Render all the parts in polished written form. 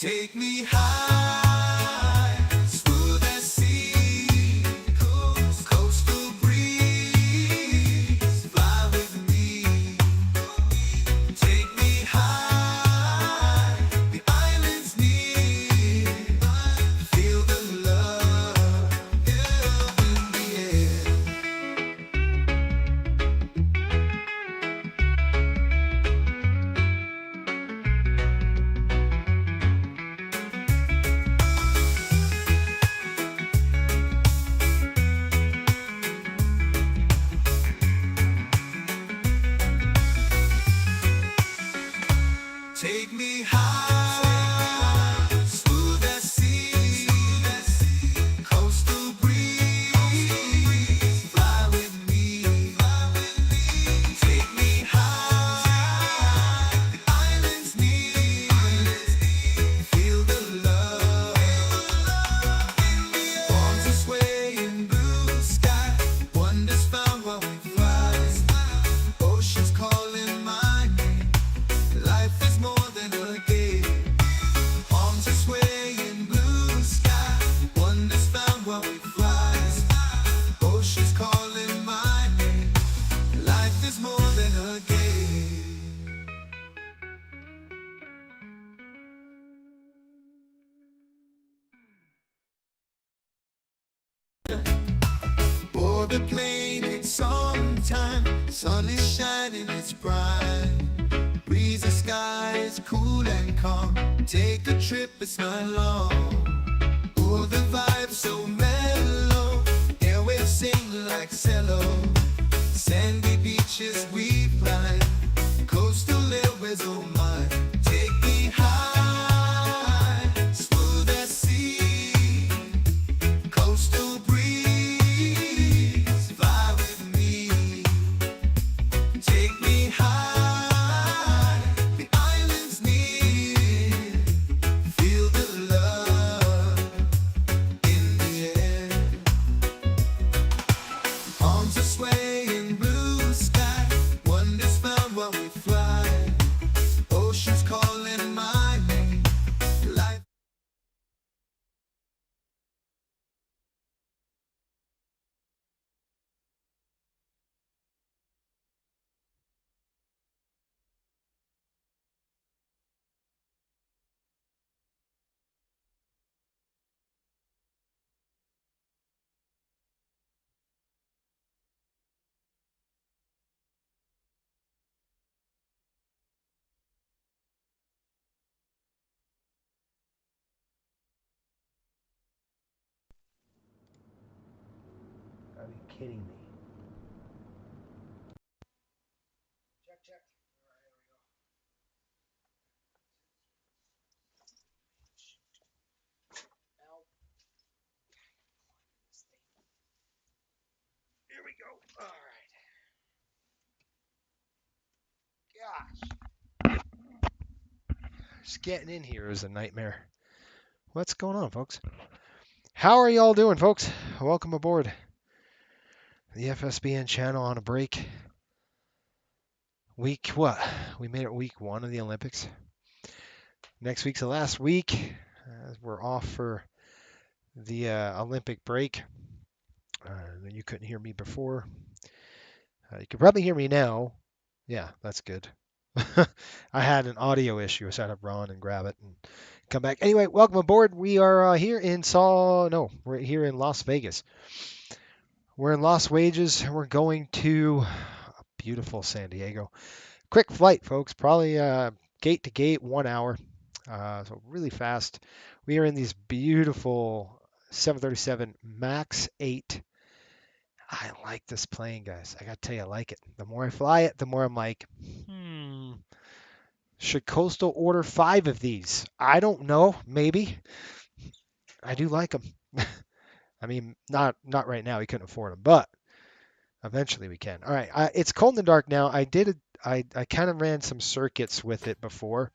Take me high, smooth as sea, coastal breeze, fly with me. Take me high, the islands near, feel the love in the air. Take me high, smooth as sea, coastal breeze, fly with me. Take me high, the islands near, feel the love. Palms are swaying, blue sky, wonders found while we fly. Oceans calling my name. Life is more than a game. Arms are swaying, blue sky, wonders found while we fly. Oceans calling my name. Life is more than a game. Board the plane, it's summertime. Sun is shining, it's bright. Breezy skies, cool and calm. Take a trip, it's not long. Oh, the vibe so mellow. Airwaves sing like cello. Sandy beaches we climb. Coastal airways, oh my. Take me high, smooth as sea. Coastal breeze, fly with me. Take me high, the islands near, feel the love in the air. Arms are swaying, blue sky, wonders found while we fly. Oceans calling my name. Life. Are you kidding me? Check, check. All right, here we go. Now, here we go. All right. Gosh. Just getting in here is a nightmare. What's going on, folks? How are y'all doing, folks? Welcome aboard the FSBN channel on a break. Week what? We made it week 1 of the Olympics. Next week's the last week. We're off for the Olympic break. You couldn't hear me before. You can probably hear me now. Yeah, that's good. I had an audio issue, so I had to run and grab it and come back. Anyway, welcome aboard. We are here in we're here in Las Vegas. We're in Las Vegas. We're going to beautiful San Diego. Quick flight, folks. Probably gate to gate, 1 hour. So really fast. We are in these beautiful 737 MAX 8. I like this plane, guys. I gotta tell you, I like it. The more I fly it, the more I'm like, should Coastal order 5 of these? I don't know. Maybe. I do like them. I mean, not right now. We couldn't afford them, but eventually we can. All right. It's cold in the dark now. I kind of ran some circuits with it before.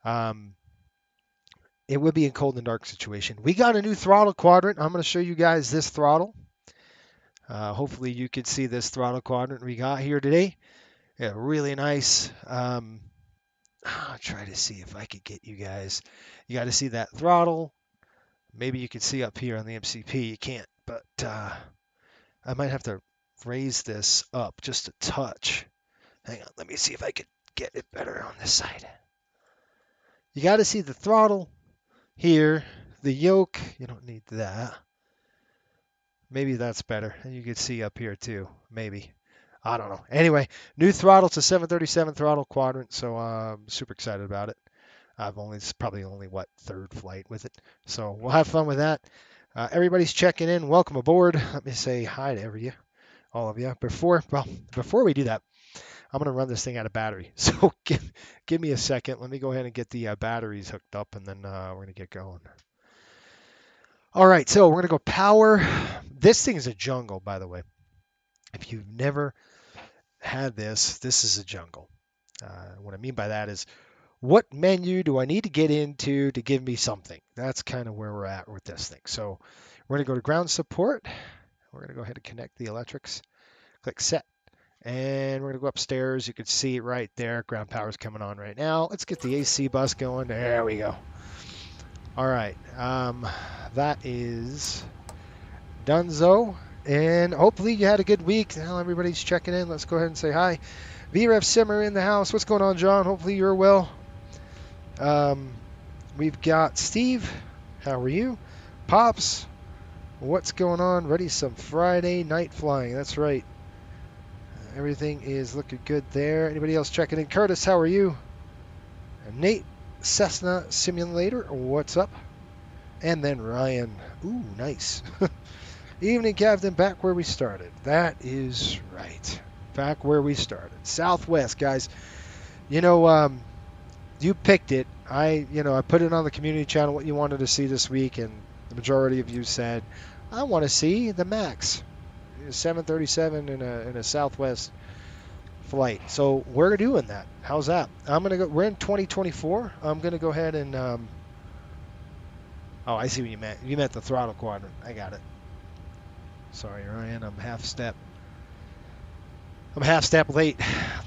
It would be a cold and dark situation. We got a new throttle quadrant. I'm going to show you guys this throttle. Hopefully you can see this throttle quadrant we got here today. Yeah, really nice. I'll try to see if I could get you guys. You got to see that throttle. Maybe you could see up here on the MCP. You can't, but I might have to raise this up just a touch. Hang on, let me see if I could get it better on this side. You got to see the throttle here, the yoke. You don't need that. Maybe that's better. And you can see up here too. Maybe. I don't know. Anyway, new throttle. It's a 737 throttle quadrant, so I'm super excited about it. It's probably only what, third flight with it. So we'll have fun with that. Everybody's checking in. Welcome aboard. Let me say hi to all of you. Before we do that, I'm going to run this thing out of battery. So give me a second. Let me go ahead and get the batteries hooked up, and then we're going to get going. All right, so we're going to go power. This thing is a jungle, by the way. If you've never had this is a jungle. What I mean by that is, what menu do I need to get into to give me something? That's kind of where we're at with this thing. So we're going to go to ground support. We're going to go ahead and connect the electrics. Click set. And we're going to go upstairs. You can see it right there. Ground power is coming on right now. Let's get the AC bus going. There we go. All right. That is Dunzo. And hopefully you had a good week. Now everybody's checking in. Let's go ahead and say hi. VRF Simmer in the house. What's going on, John? Hopefully you're well. We've got Steve. How are you? Pops. What's going on? Ready some Friday night flying. That's right. Everything is looking good there. Anybody else checking in? Curtis, how are you? Nate, Cessna Simulator. What's up? And then Ryan. Ooh, nice. Evening, Captain. Back where we started. That is right. Back where we started. Southwest, guys. You picked it. I put it on the community channel what you wanted to see this week, and the majority of you said, I want to see the MAX. 737 in a Southwest flight. So we're doing that. How's that? We're in 2024. I'm gonna go ahead and oh, I see what you meant. You meant the throttle quadrant. I got it. Sorry, Ryan. I'm half step late.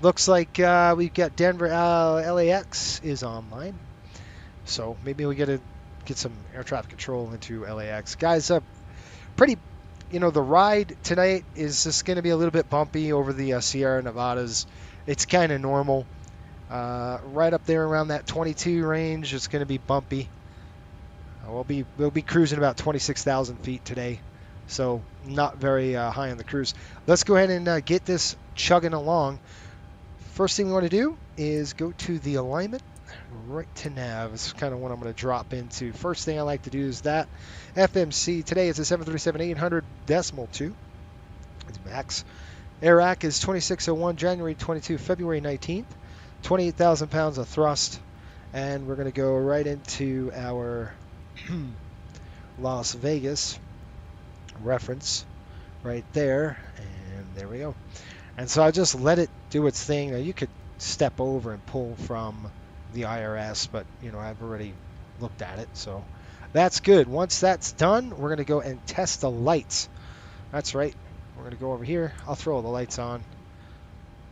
Looks like we've got Denver LAX is online. So maybe we get some air traffic control into LAX. Guys, pretty. The ride tonight is just going to be a little bit bumpy over the Sierra Nevadas. It's kind of normal. Right up there around that 22 range, it's going to be bumpy. We'll be cruising about 26,000 feet today, so not very high on the cruise. Let's go ahead and get this chugging along. First thing we want to do is go to the alignment. Right to nav is kind of what I'm going to drop into. First thing I like to do is that FMC. Today it's a 737-800.2. It's max. Airac is 2601, January 22, February 19th. 28,000 pounds of thrust. And we're going to go right into our Las Vegas reference right there. And there we go. And so I just let it do its thing. Now you could step over and pull from the IRS, but I've already looked at it, so that's good. Once that's done, we're going to go and test the lights. That's right. We're going to go over here. I'll throw all the lights on,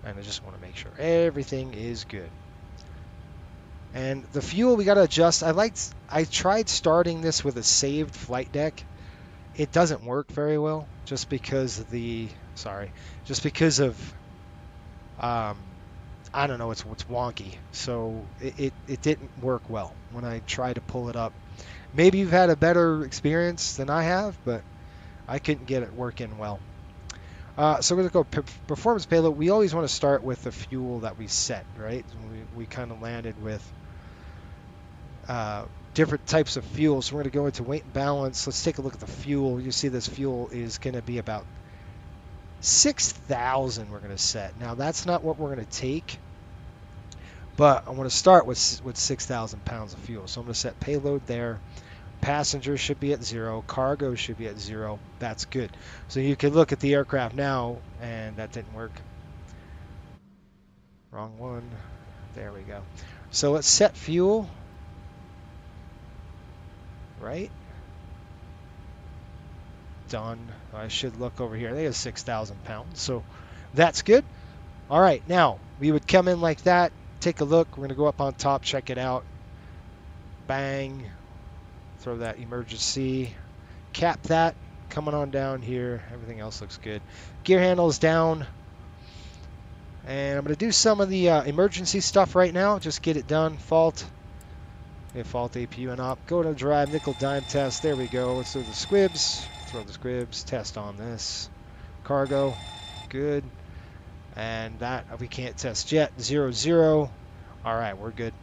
and I just want to make sure everything is good. And the fuel we got to adjust. I tried starting this with a saved flight deck. It doesn't work very well, just because of I don't know, it's wonky. So it didn't work well when I tried to pull it up. Maybe you've had a better experience than I have, but I couldn't get it working well. So we're going to go performance payload. We always want to start with the fuel that we set, right? We kind of landed with different types of fuel. So we're going to go into weight and balance. Let's take a look at the fuel. You see this fuel is going to be about 6,000 we're going to set. Now that's not what we're going to take, but I want to start with 6,000 pounds of fuel. So I'm going to set payload there. Passengers should be at 0. Cargo should be at 0. That's good. So you can look at the aircraft now, and that didn't work. Wrong one. There we go. So let's set fuel. Right? Done. I should look over here. They have 6,000 pounds, so that's good. All right, now we would come in like that, take a look. We're going to go up on top, check it out. Bang. Throw that emergency. Cap that. Coming on down here. Everything else looks good. Gear handles down. And I'm going to do some of the emergency stuff right now. Just get it done. Fault. Okay, fault APU and op. Go to drive. Nickel dime test. There we go. Let's do the squibs. Throw the squibs. Test on this. Cargo. Good. And that we can't test yet. 0, 0. All right, we're good.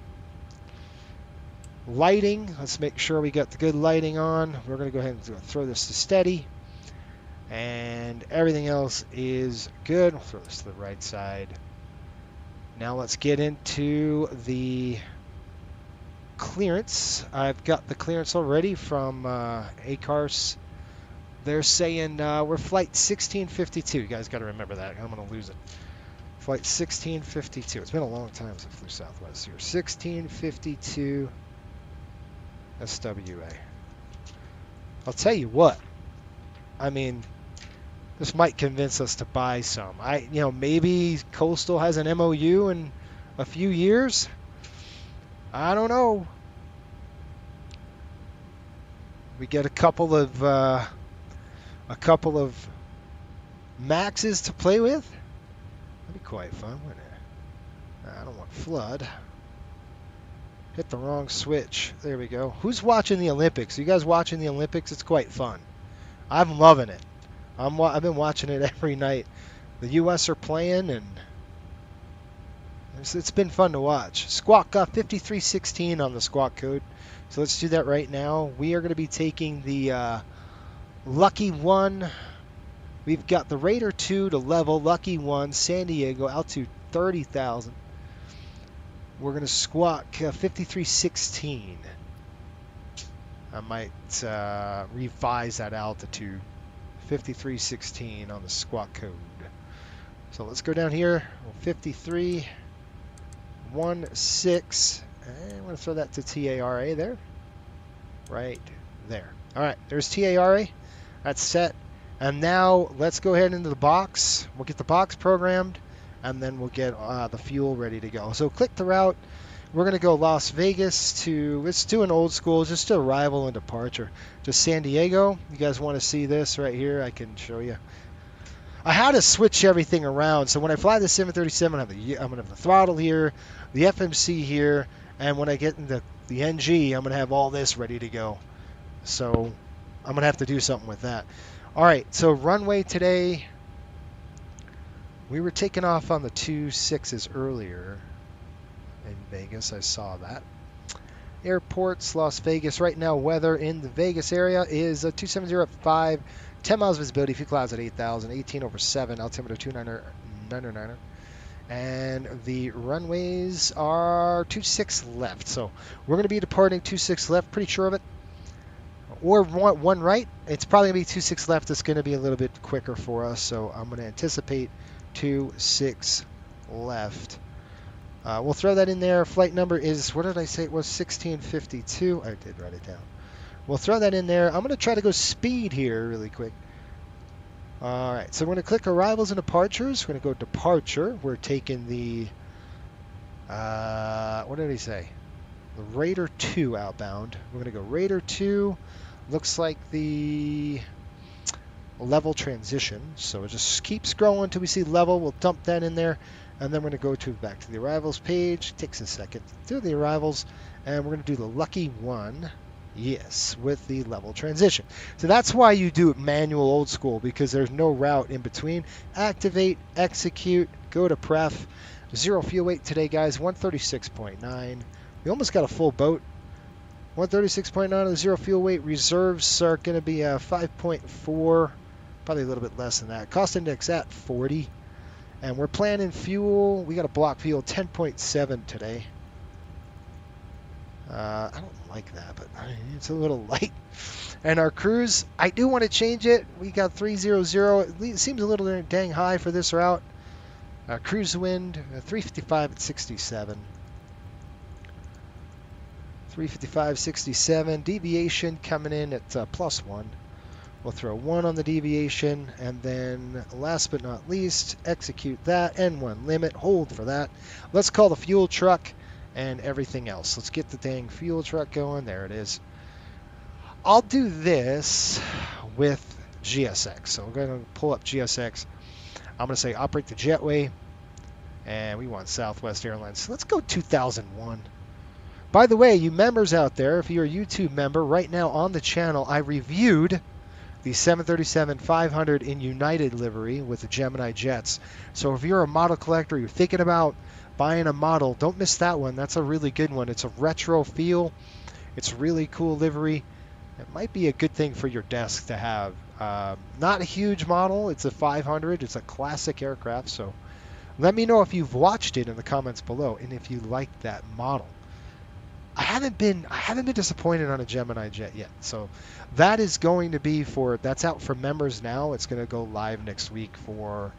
Lighting. Let's make sure we got the good lighting on. We're going to go ahead and throw this to steady. And everything else is good. We'll throw this to the right side. Now let's get into the clearance. I've got the clearance already from ACARS. They're saying we're flight 1652. You guys got to remember that. I'm going to lose it. Flight 1652. It's been a long time since I flew Southwest here. 1652 SWA. I'll tell you what. I mean, this might convince us to buy some. Maybe Coastal has an MOU in a few years. I don't know. We get a couple of maxes to play with. That'd be quite fun, wouldn't it? I don't want flood. Hit the wrong switch. There we go. Who's watching the Olympics? You guys watching the Olympics? It's quite fun. I'm loving it. I've been watching it every night. The U.S. are playing, and it's been fun to watch. Squawk got 5316 on the squawk code. So let's do that right now. We are going to be taking the Lucky 1. We've got the Raider 2 to level. Lucky 1, San Diego, altitude 30,000. We're going to squawk 5316. I might revise that altitude. 5316 on the squawk code. So let's go down here. 5316. And I'm going to throw that to TARA there. Right there. All right, there's TARA. That's set. And now let's go ahead into the box. We'll get the box programmed, and then we'll get the fuel ready to go. So click the route. We're going to go Las Vegas to, let's do an old school, just to arrival and departure. Just San Diego. You guys want to see this right here? I can show you. I had to switch everything around. So when I fly the 737, I'm going to have the throttle here, the FMC here, and when I get into the NG, I'm going to have all this ready to go. So I'm going to have to do something with that. All right, so runway today, we were taking off on the 26s earlier in Vegas. I saw that. Airports, Las Vegas. Right now, weather in the Vegas area is 270 at 5, 10 miles visibility, few clouds at 8,000, 18 over 7, altimeter 29er. And the runways are 26 left. So we're going to be departing 26 left, pretty sure of it. Or one right. It's probably going to be 26 left. It's going to be a little bit quicker for us. So I'm going to anticipate 26 left. We'll throw that in there. Flight number is, what did I say? It was 1652. I did write it down. We'll throw that in there. I'm going to try to go speed here really quick. All right. So we're going to click arrivals and departures. We're going to go departure. We're taking the, what did he say? The Raider 2 outbound. We're going to go Raider 2. Looks like the level transition. So it just keeps growing until we see level. We'll dump that in there. And then we're going to go back to the arrivals page. Takes a second. Do the arrivals. And we're going to do the Lucky 1. Yes, with the level transition. So that's why you do it manual old school, because there's no route in between. Activate, execute, go to pref. 0 fuel weight today, guys. 136.9. We almost got a full boat. 136.9 on the 0 fuel weight. Reserves are going to be 5.4. Probably a little bit less than that. Cost index at 40. And we're planning fuel. We got a block fuel 10.7 today. I don't like that, but it's a little light. And our cruise, I do want to change it. We got 300. It seems a little dang high for this route. Cruise wind 355 at 67. 355, 67. Deviation coming in at +1. We'll throw 1 on the deviation, and then last but not least, execute that, N1 limit, hold for that. Let's call the fuel truck and everything else. Let's get the dang fuel truck going. There it is. I'll do this with GSX. So we're going to pull up GSX. I'm going to say operate the jetway, and we want Southwest Airlines. So let's go 2001. By the way, you members out there, if you're a YouTube member, right now on the channel, I reviewed the 737-500 in United livery with the Gemini jets. So if you're a model collector, you're thinking about buying a model, don't miss that one. That's a really good one. It's a retro feel. It's really cool livery. It might be a good thing for your desk to have. Not a huge model. It's a 500. It's a classic aircraft. So let me know if you've watched it in the comments below and if you like that model. I haven't been disappointed on a Gemini jet yet. So that is going to be that's out for members now. It's going to go live next week for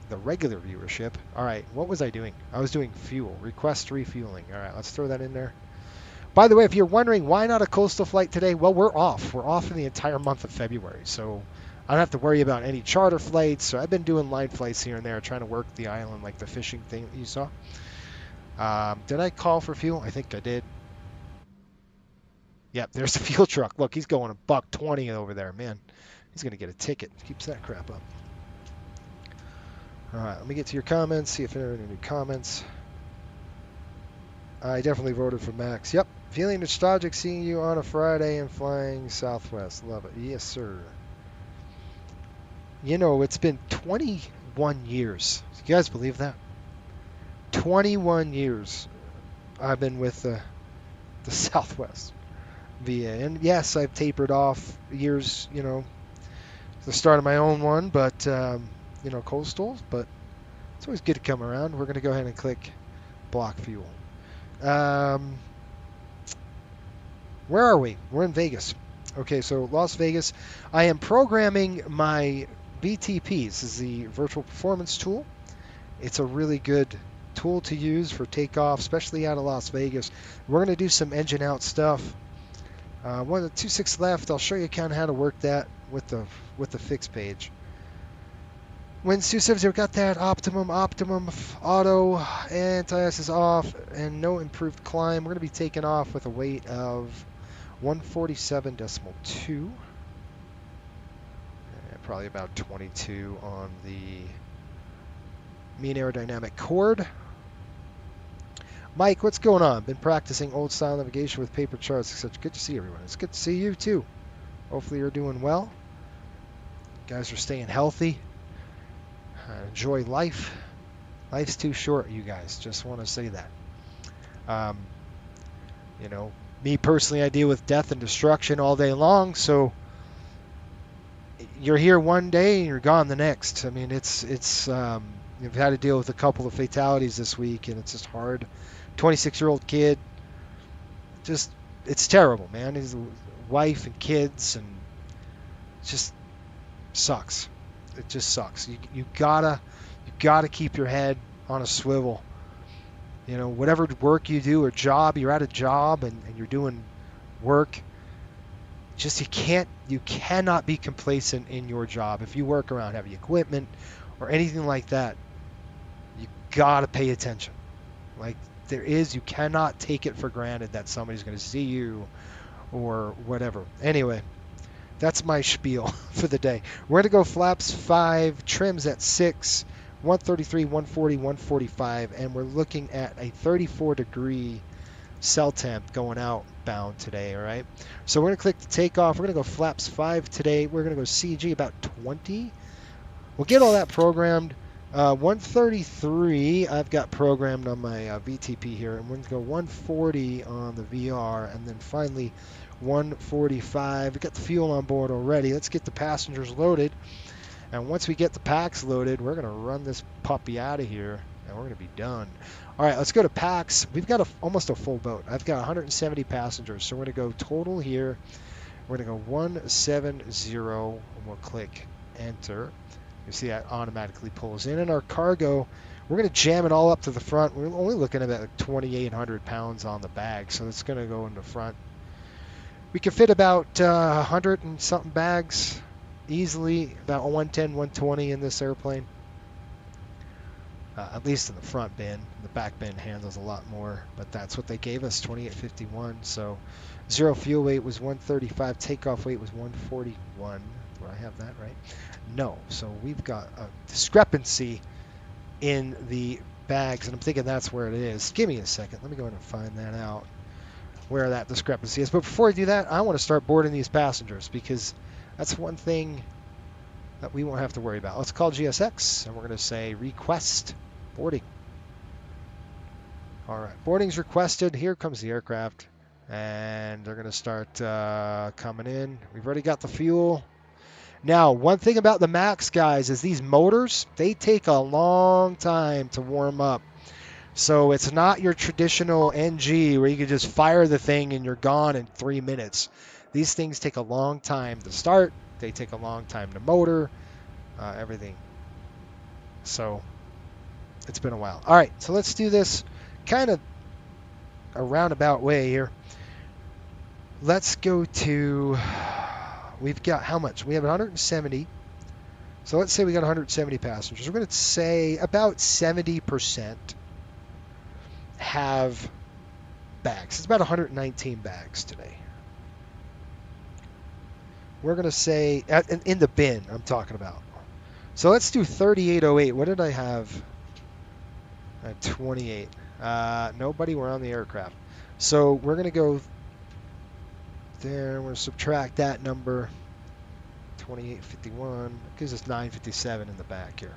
the regular viewership. All right, what was I doing? I was doing fuel, request refueling. All right, let's throw that in there. By the way, if you're wondering why not a coastal flight today, well, we're off. We're off in the entire month of February. So I don't have to worry about any charter flights. So I've been doing line flights here and there, trying to work the island like the fishing thing that you saw. Did I call for fuel? I think I did. Yep, there's the fuel truck. Look, he's going $1.20 over there, man. He's going to get a ticket. Keeps that crap up. All right, let me get to your comments, see if there are any new comments. I definitely voted for Max. Yep, feeling nostalgic seeing you on a Friday and flying Southwest. Love it. Yes, sir. You know, it's been 21 years. Do you guys believe that? 21 years I've been with the Southwest. And yes, I've tapered off years, you know, the start of my own one, but, you know, coastal, but it's always good to come around. We're going to go ahead and click block fuel. Where are we? We're in Vegas. Okay, so Las Vegas. I am programming my VTP. This is the virtual performance tool. It's a really good tool to use for takeoff, especially out of Las Vegas. We're going to do some engine out stuff. 1.26 left. I'll show you kind of how to work that with the fix page. Winds 270, got that. Optimum, auto, anti-ice is off, and no improved climb. We're going to be taking off with a weight of 147.2. Probably about 22 on the mean aerodynamic chord. Mike, what's going on? Been practicing old style navigation with paper charts, etc. Good to see everyone. It's good to see you too. Hopefully you're doing well. You guys are staying healthy. Enjoy life. Life's too short, you guys. Just want to say that. You know, me personally, I deal with death and destruction all day long. So you're here one day and you're gone the next. I mean, it's you've had to deal with a couple of fatalities this week, and it's just hard. 26-year-old kid. Just, it's terrible, man. His wife and kids, and it just sucks. It just sucks. You gotta keep your head on a swivel. You know, whatever work you do or job, you're at a job and you're doing work. Just you cannot be complacent in your job. If you work around heavy equipment or anything like that, you gotta pay attention. Like you cannot take it for granted that somebody's going to see you or whatever. Anyway, that's my spiel for the day. We're going to go flaps 5, trims at 6, 133, 140, 145, and we're looking at a 34-degree cell temp going outbound today, all right? So we're going to click the takeoff. We're going to go flaps 5 today. We're going to go CG about 20. We'll get all that programmed. 133 I've got programmed on my VTP here, and we're going to go 140 on the VR, and then finally 145. We got the fuel on board already. Let's get the passengers loaded, and once we get the packs loaded, we're going to run this puppy out of here, and we're going to be done. All right, let's go to packs. We've got almost a full boat. I've got 170 passengers, so we're going to go total here. We're going to go 170, and we'll click enter. You see that automatically pulls in. And our cargo, we're going to jam it all up to the front. We're only looking at about 2,800 pounds on the bag, so it's going to go in the front. We could fit about 100 and something bags easily, about 110, 120 in this airplane. At least in the front bin. The back bin handles a lot more, but that's what they gave us, 2851. So zero fuel weight was 135, takeoff weight was 141. Do I have that right? No. So we've got a discrepancy in the bags, and I'm thinking that's where it is. Give me a second. Let me go ahead and find that out, where that discrepancy is. But before I do that, I want to start boarding these passengers, because that's one thing that we won't have to worry about. Let's call GSX, and we're going to say request boarding. All right, boarding's requested. Here comes the aircraft, and they're going to start coming in. We've already got the fuel. Now, one thing about the MAX, guys, is these motors, they take a long time to warm up. So it's not your traditional NG where you can just fire the thing and you're gone in 3 minutes. These things take a long time to start. They take a long time to motor, everything. So it's been a while. All right, so let's do this kind of a roundabout way here. Let's go to, we've got how much? We have 170. So let's say we got 170 passengers. We're going to say about 70% have bags. It's about 119 bags today. We're going to say, in the bin I'm talking about. So let's do 3808. What did I have? I had 28. Nobody were on the aircraft. So we're going to go there. We're going to subtract that number. 2851 gives us 957 in the back here.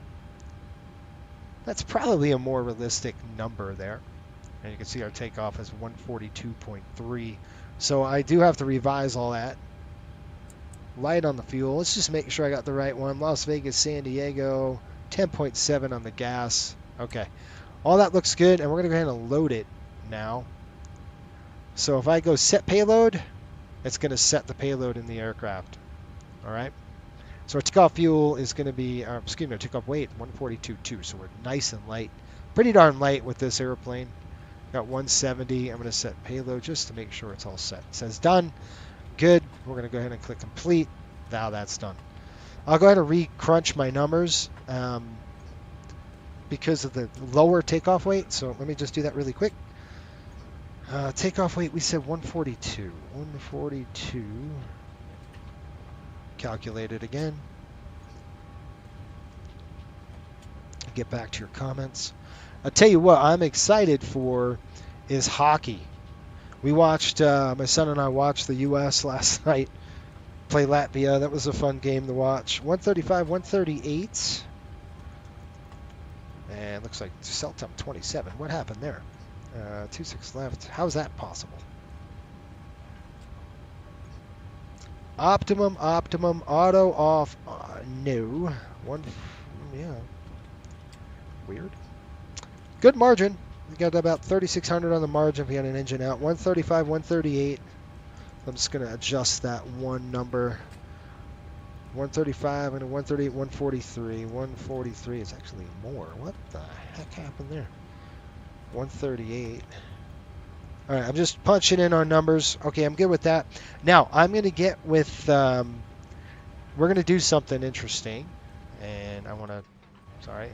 That's probably a more realistic number there. And you can see our takeoff is 142.3. So I do have to revise all that. Light on the fuel. Let's just make sure I got the right one. Las Vegas, San Diego, 10.7 on the gas. Okay. All that looks good, and we're going to go ahead and load it now. So if I go set payload, it's going to set the payload in the aircraft. All right. So our takeoff fuel is going to be, excuse me, our takeoff weight, 142.2. So we're nice and light. Pretty darn light with this airplane. Got 170. I'm going to set payload just to make sure it's all set. It says done. Good. We're going to go ahead and click complete. Now that's done. I'll go ahead and re-crunch my numbers because of the lower takeoff weight. So let me just do that really quick. Takeoff weight, we said 142. 142. Calculate it again. Get back to your comments. I'll tell you what I'm excited for is hockey. We watched, my son and I watched the U.S. last night play Latvia. That was a fun game to watch. 135, 138. And looks like cell time 27. What happened there? 26 left. How's that possible? Optimum, auto off. No. Yeah. Weird. Good margin. We got about 3,600 on the margin if we had an engine out. 135, 138. I'm just going to adjust that one number. 135 and a 138, 143. 143 is actually more. What the heck happened there? 138. All right, I'm just punching in our numbers. Okay, I'm good with that. Now, I'm going to get with, we're going to do something interesting. And I want to, sorry.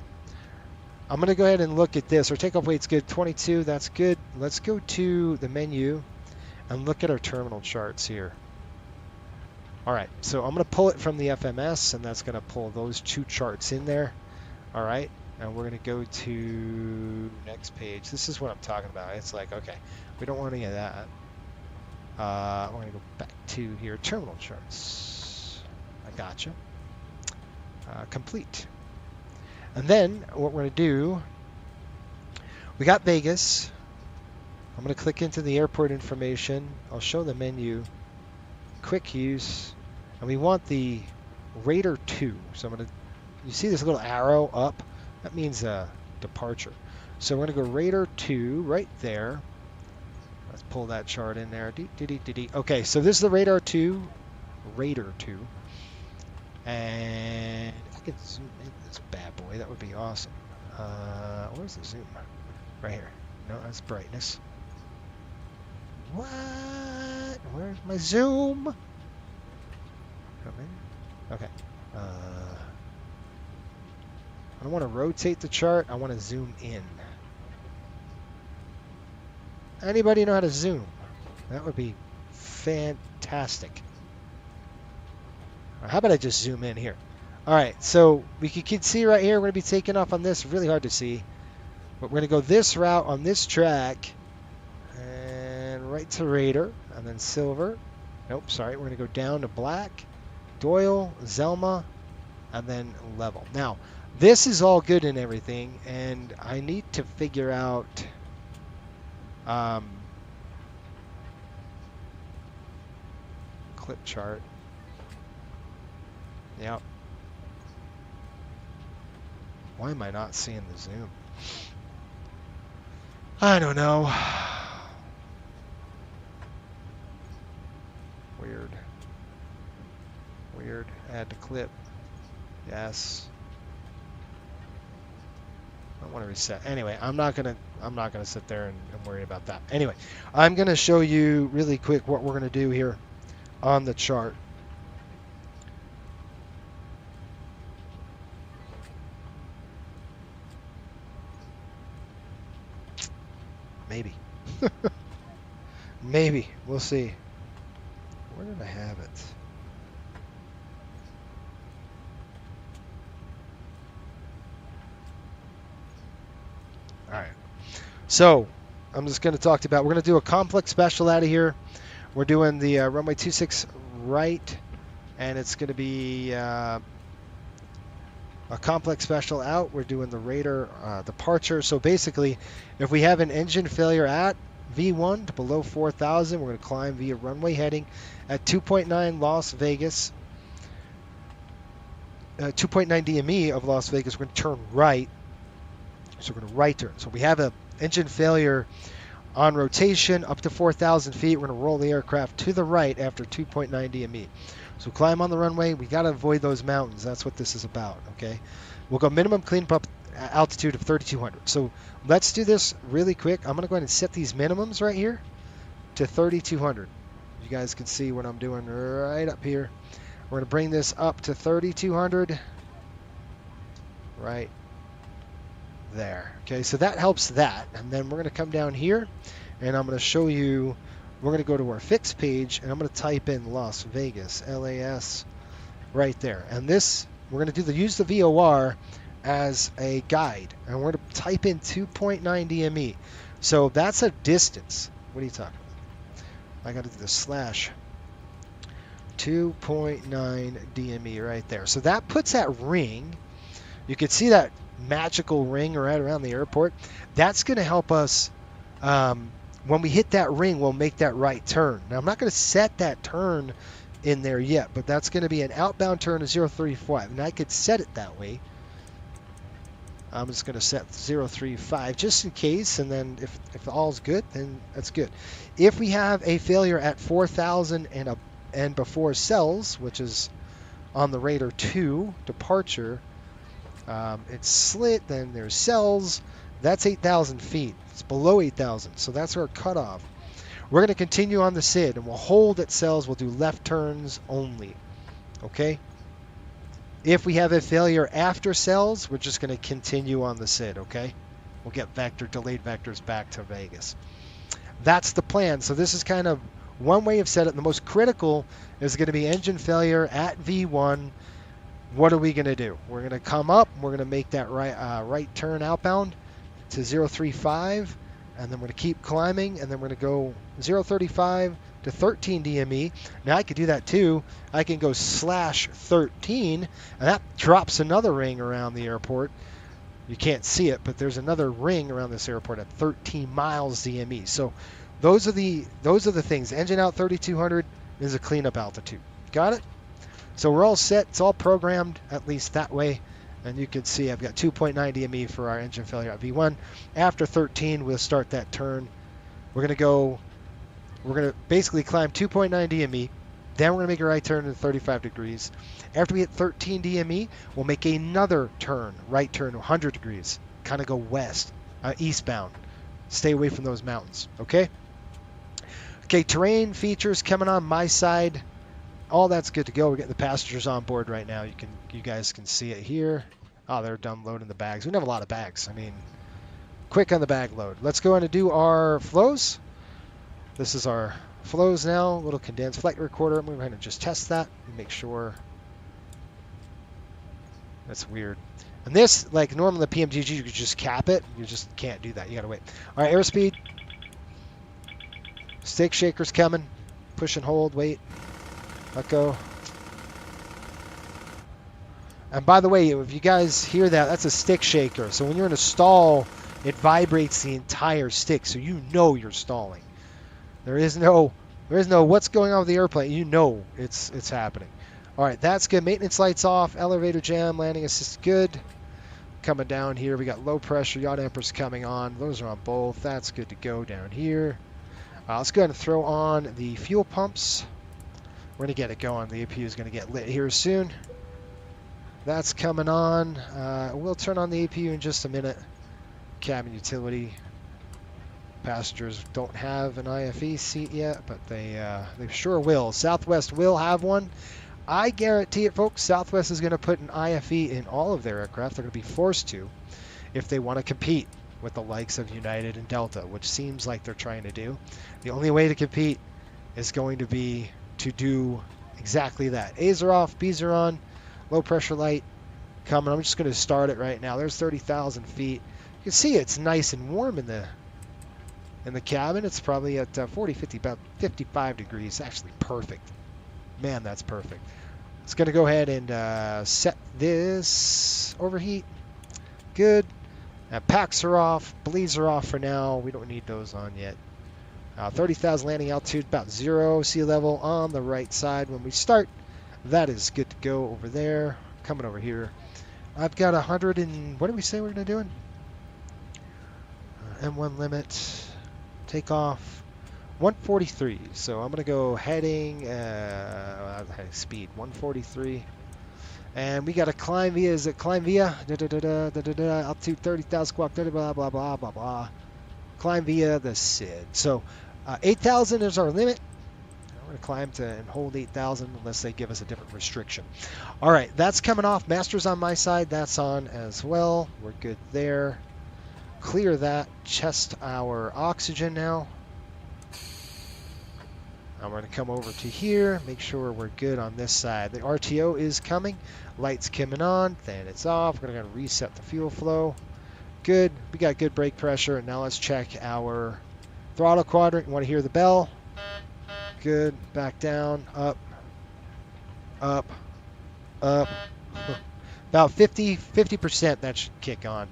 I'm going to go ahead and look at this. Our takeoff weight's good, 22. That's good. Let's go to the menu and look at our terminal charts here. All right, so I'm going to pull it from the FMS, and that's going to pull those two charts in there. All right, and we're going to go to next page. This is what I'm talking about. It's like, okay, we don't want any of that. I'm going to go back to here, terminal charts. I gotcha. Complete. And then what we're going to do, we got Vegas. I'm going to click into the airport information. I'll show the menu. Quick use. And we want the Radar 2. So I'm going to, you see this little arrow up? That means departure. So we're going to go Radar 2 right there. Let's pull that chart in there. Okay, so this is the Radar 2. Radar 2. And I could zoom in this bad boy. That would be awesome. Where's the zoom? Right here. No, that's brightness. What? Where? My zoom. Come in. Okay. I don't want to rotate the chart. I want to zoom in. Anybody know how to zoom? That would be fantastic. How about I just zoom in here? All right, so we can see right here, we're going to be taking off on this. Really hard to see. But we're going to go this route on this track. And right to Raider. And then Silver. Nope, sorry. We're going to go down to Black, Doyle, Zelma, and then Level. Now, this is all good and everything. And I need to figure out... clip chart. Yep. Why am I not seeing the zoom? I don't know. Weird. Weird. Add to clip. Yes. I want to reset. Anyway, I'm not gonna sit there and worry about that. Anyway, I'm gonna show you really quick what we're gonna do here on the chart. Maybe. Maybe. We'll see. Where did I have it? All right. So, I'm just going to talk about, we're going to do a complex special out of here. We're doing the runway 26 right, and it's going to be a complex special out. We're doing the Raider departure. So basically, if we have an engine failure at V1 to below 4,000, we're going to climb via runway heading at 2.9 Las Vegas. 2.9 DME of Las Vegas. We're going to turn right. So we're going to right turn. So we have an engine failure on rotation up to 4,000 feet. We're going to roll the aircraft to the right after 2.9 DME. So climb on the runway. We got to avoid those mountains. That's what this is about, okay? We'll go minimum clean up altitude of 3,200. So let's do this really quick. I'm going to go ahead and set these minimums right here to 3,200. You guys can see what I'm doing right up here. We're going to bring this up to 3,200 right there. Okay, so that helps that. And then we're going to come down here, and I'm going to show you, we're going to go to our fixed page, and I'm going to type in Las Vegas, LAS, right there. And this, we're going to use the VOR as a guide, and we're going to type in 2.9 DME. So that's a distance. What are you talking about? I got to do the slash 2.9 DME right there. So that puts that ring. You can see that magical ring right around the airport. That's going to help us when we hit that ring. We'll make that right turn. Now I'm not going to set that turn in there yet, but that's going to be an outbound turn of 035, and I could set it that way. I'm just going to set 035 just in case, and then if all's good, then that's good. If we have a failure at 4,000 and before cells, which is on the Raider 2 departure, it's slit, then there's cells. That's 8,000 feet. It's below 8,000, so that's our cutoff. We're going to continue on the SID, and we'll hold at cells. We'll do left turns only, okay? If we have a failure after cells, we're just going to continue on the SID, okay? We'll get delayed vectors back to Vegas. That's the plan. So this is kind of one way of setting. The most critical is going to be engine failure at V1. What are we going to do? We're going to come up. We're going to make that right turn outbound to 035, and then we're going to keep climbing, and then we're going to go 035 to 13 DME. Now I could do that too. I can go slash 13, and that drops another ring around the airport. You can't see it, but there's another ring around this airport at 13 miles DME. So those are the things. Engine out 3,200 is a cleanup altitude. Got it? So we're all set. It's all programmed, at least that way. And you can see I've got 2.9 DME for our engine failure at V1. After 13, we'll start that turn. We're going to basically climb 2.9 DME. Then we're going to make a right turn at 35 degrees. After we hit 13 DME, we'll make another turn, right turn 100 degrees. Kind of go west, eastbound. Stay away from those mountains, okay? Okay, terrain features coming on my side. All that's good to go. We're getting the passengers on board right now. You guys can see it here. Oh, they're done loading the bags. We don't have a lot of bags. I mean, quick on the bag load. Let's go in and do our flows. This is our flows now. Little condensed flight recorder. I'm going to just test that and make sure. That's weird. And this, like normally the PMGG, you could just cap it. You just can't do that. You got to wait. All right, airspeed. Stick shaker's coming. Push and hold. Wait. Let go. And by the way, if you guys hear that, that's a stick shaker. So when you're in a stall, it vibrates the entire stick, so you know you're stalling. There is no what's going on with the airplane. You know it's happening. All right, that's good. Maintenance lights off. Elevator jam. Landing assist good. Coming down here, we got low pressure. Yaw dampers coming on. Those are on both. That's good to go down here. Let's go ahead and throw on the fuel pumps. We're going to get it going. The APU is going to get lit here soon. That's coming on. We'll turn on the APU in just a minute. Cabin utility. Passengers don't have an IFE seat yet, but they sure will. Southwest will have one. I guarantee it, folks. Southwest is going to put an IFE in all of their aircraft. They're going to be forced to if they want to compete with the likes of United and Delta, which seems like they're trying to do. The only way to compete is going to be to do exactly that. A's are off, B's are on, low pressure light coming. I'm just going to start it right now. There's 30,000 feet. You can see it's nice and warm in the cabin. It's probably at 40, 50, about 55 degrees. Actually perfect. Man, that's perfect. It's going to go ahead and set this overheat. Good. Packs are off. Bleeds are off for now. We don't need those on yet. 30,000 landing altitude, about 0 sea level on the right side when we start. That is good to go over there. Coming over here. I've got 100 and... What did we say we we're going to do? M1 limit. Takeoff. 143. So I'm going to go heading... speed. 143. And we got to climb via... Is it climb via? Altitude 30,000 squawk. Blah, blah, blah, blah, blah. Climb via the SID. So 8,000 is our limit. We're going to climb to and hold 8,000 unless they give us a different restriction. All right, that's coming off. Master's on my side. That's on as well. We're good there. Clear that. Test our oxygen now. I'm going to come over to here. Make sure we're good on this side. The RTO is coming. Lights coming on. Then it's off. We're going to reset the fuel flow. Good. We got good brake pressure. And now let's check our throttle quadrant. You want to hear the bell? Good. Back down. Up. Up. Up. About 50%. That should kick on.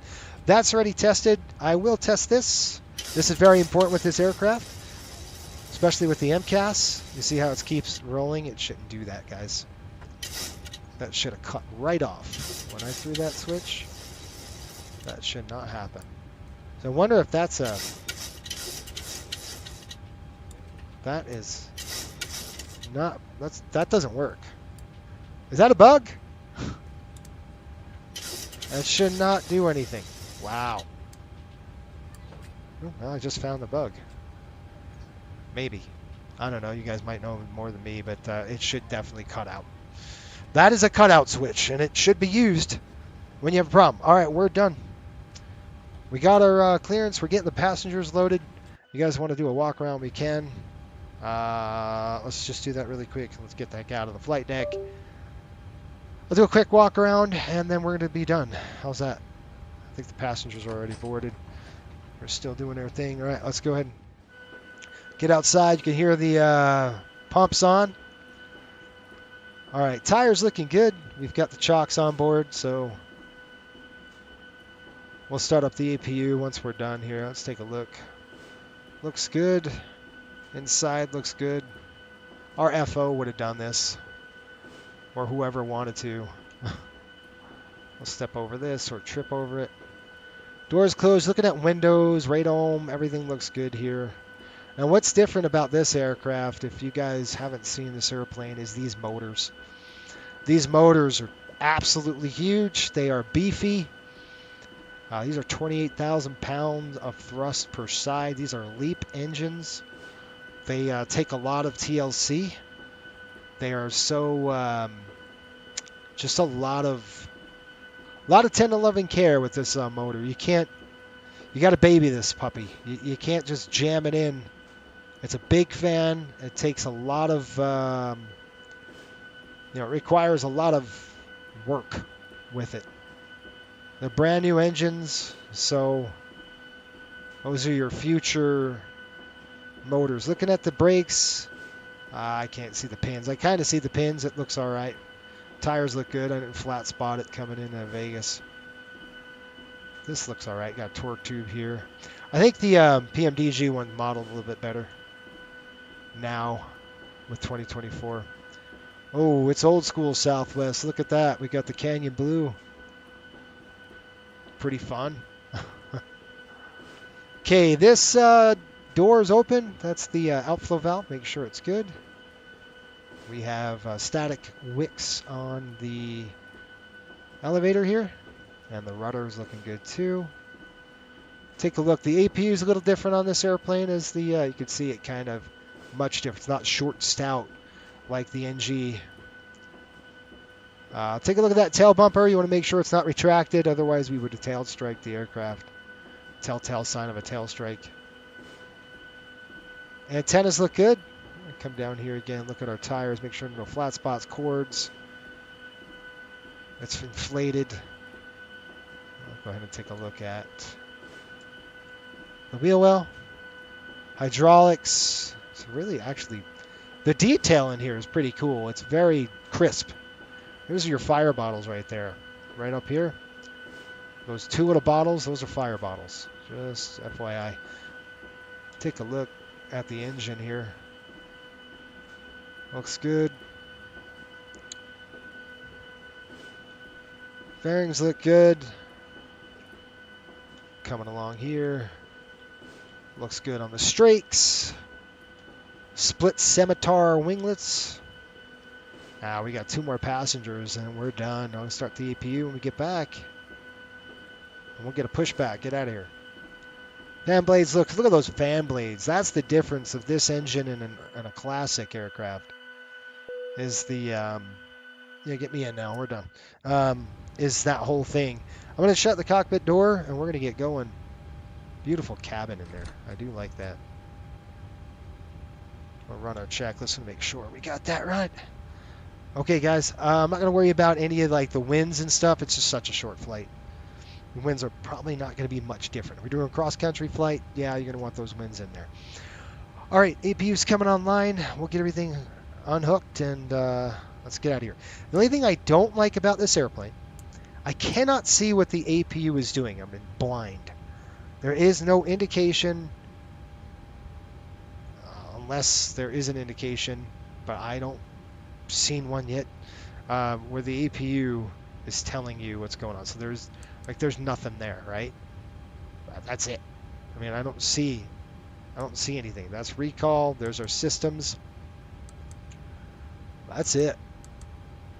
That's already tested. I will test this. This is very important with this aircraft, especially with the MCAS. You see how it keeps rolling? It shouldn't do that, guys. That should have cut right off when I threw that switch. That should not happen. So I wonder if that's a... That is not... That doesn't work. Is that a bug? That should not do anything. Wow. Well, I just found the bug. Maybe. I don't know. You guys might know more than me, but it should definitely cut out. That is a cutout switch, and it should be used when you have a problem. All right, we're done. We got our clearance. We're getting the passengers loaded. You guys want to do a walk around? We can. Let's just do that really quick. Let's get the heck out of the flight deck. Let's do a quick walk around, and then we're going to be done. How's that? I think the passengers are already boarded. They're still doing their thing. All right, let's go ahead and get outside. You can hear the pumps on. All right, tires looking good. We've got the chocks on board, so we'll start up the APU once we're done here. Let's take a look. Looks good. Inside looks good. Our FO would have done this, or whoever wanted to. We'll step over this or trip over it. Doors closed. Looking at windows, radome, everything looks good here. And what's different about this aircraft, if you guys haven't seen this airplane, is these motors. These motors are absolutely huge. They are beefy. These are 28,000 pounds of thrust per side. These are LEAP engines. They take a lot of TLC. They are so just a lot of 10 to 11 care with this motor. You got to baby this puppy. You can't just jam it in. It's a big fan. It takes a lot of it requires a lot of work with it. They're brand new engines, so those are your future motors. Looking at the brakes, I can't see the pins. I kind of see the pins. It looks all right. Tires look good. I didn't flat spot it coming into Vegas. This looks all right. Got a torque tube here. I think the PMDG one modeled a little bit better now with 2024. Oh, it's old school Southwest. Look at that. We got the Canyon Blue. Pretty fun. Okay, this door is open. That's the outflow valve. Make sure it's good. We have static wicks on the elevator here. And the rudder is looking good too. Take a look. The APU is a little different on this airplane. As the you can see it kind of much different. It's not short stout like the NG. Take a look at that tail bumper. You want to make sure it's not retracted. Otherwise, we would have tail strike the aircraft. Telltale sign of a tail strike. Antennas look good. Come down here again. Look at our tires. Make sure no flat spots, cords. It's inflated. I'll go ahead and take a look at the wheel well. Hydraulics. It's really actually, the detail in here is pretty cool. It's very crisp. Those are your fire bottles right there. Right up here. Those two little bottles, those are fire bottles. Just FYI. Take a look at the engine here. Looks good. Fairings look good. Coming along here. Looks good on the strakes. Split scimitar winglets. We got 2 more passengers and we're done. I'll start the APU when we get back. And we'll get a pushback. Get out of here. Fan blades, look at those fan blades. That's the difference of this engine and a classic aircraft. Is the, yeah, get me in now. We're done. Is that whole thing. I'm going to shut the cockpit door and we're going to get going. Beautiful cabin in there. I do like that. We'll run our checklist and make sure we got that right. Okay, guys, I'm not going to worry about any of like the winds and stuff. It's just such a short flight. The winds are probably not going to be much different. If we're doing a cross-country flight, yeah, you're going to want those winds in there. All right, APU's coming online. We'll get everything unhooked and let's get out of here. The only thing I don't like about this airplane, I cannot see what the APU is doing. I'm in blind. There is no indication, unless there is an indication, but I don't seen one yet, where the APU is telling you what's going on. So there's nothing there, right? That's it. I mean, I don't see anything. That's recall. There's our systems. That's it.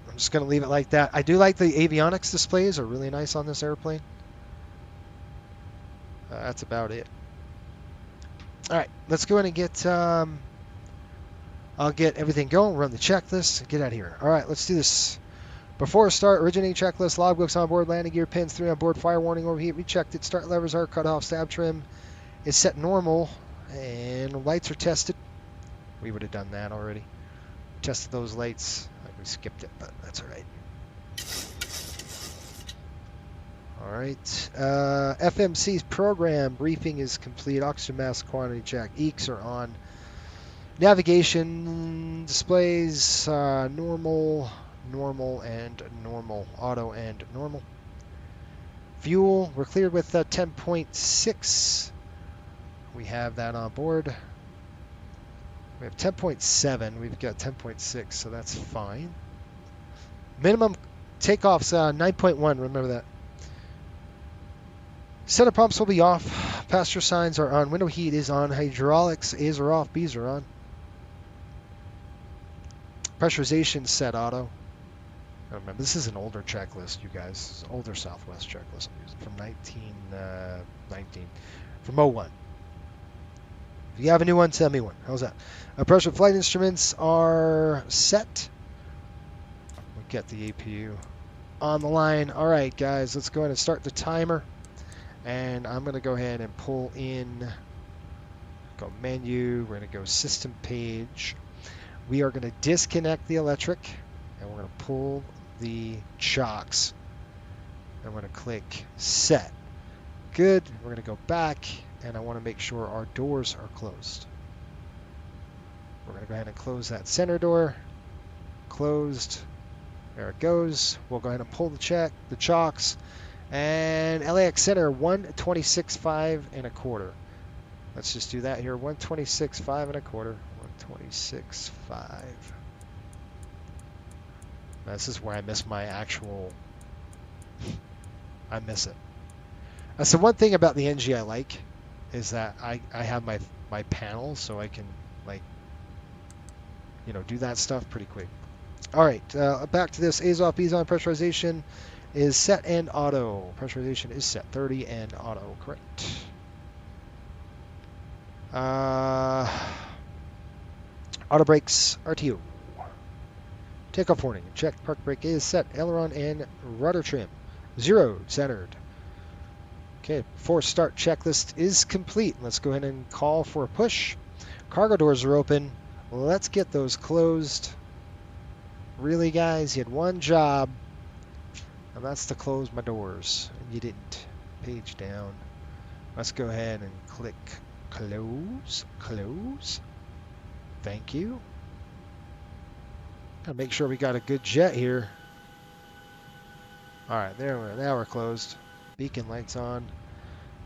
I'm just going to leave it like that. I do like the avionics displays are really nice on this airplane. That's about it. All right, let's go ahead and get I'll get everything going, run the checklist, get out of here. All right, let's do this. Before start, originating checklist, logbooks on board, landing gear, pins 3 on board, fire warning, overheat, we checked it, start levers are cut off, stab trim is set normal, and lights are tested. We would have done that already. Tested those lights. We skipped it, but that's all right. All right. FMC's program briefing is complete. Oxygen mask quantity check. EECs are on. Navigation displays normal, normal, and normal. Auto and normal. Fuel, we're cleared with 10.6. We have that on board. We have 10.7. We've got 10.6, so that's fine. Minimum takeoff's 9.1. Remember that. Center pumps will be off. Passenger signs are on. Window heat is on. Hydraulics A's are off. B's are on. Pressurization set auto. I remember, this is an older checklist, you guys. This is an older Southwest checklist I'm using from 1919. From 01. If you have a new one, send me one. How's that? Pressure flight instruments are set. We'll get the APU on the line. All right, guys, let's go ahead and start the timer. And I'm going to go ahead and pull in, go menu, we're going to go system page. We are going to disconnect the electric, and we're going to pull the chocks. I'm going to click set. Good. We're going to go back, and I want to make sure our doors are closed. We're going to go ahead and close that center door. Closed. There it goes. We'll go ahead and pull the chocks. And LAX center 126.5 1/4. Let's just do that here. 126.5 1/4. 126.5. This is where I miss my actual. I miss it. That's the one thing about the NG I like, is that I have my panel, so I can, like, do that stuff pretty quick. All right, back to this. A's off, B's on. Pressurization is set and auto. Pressurization is set. 30 and auto. Correct. Auto brakes, RTO. Takeoff warning. Check. Park brake is set. Aileron and rudder trim. 0. Centered. Okay, force start checklist is complete. Let's go ahead and call for a push. Cargo doors are open. Let's get those closed. Really, guys, you had one job, and that's to close my doors. And you didn't. Page down. Let's go ahead and click close. Close. Thank you. Gotta make sure we got a good jet here. All right, now we're closed. Beacon lights on.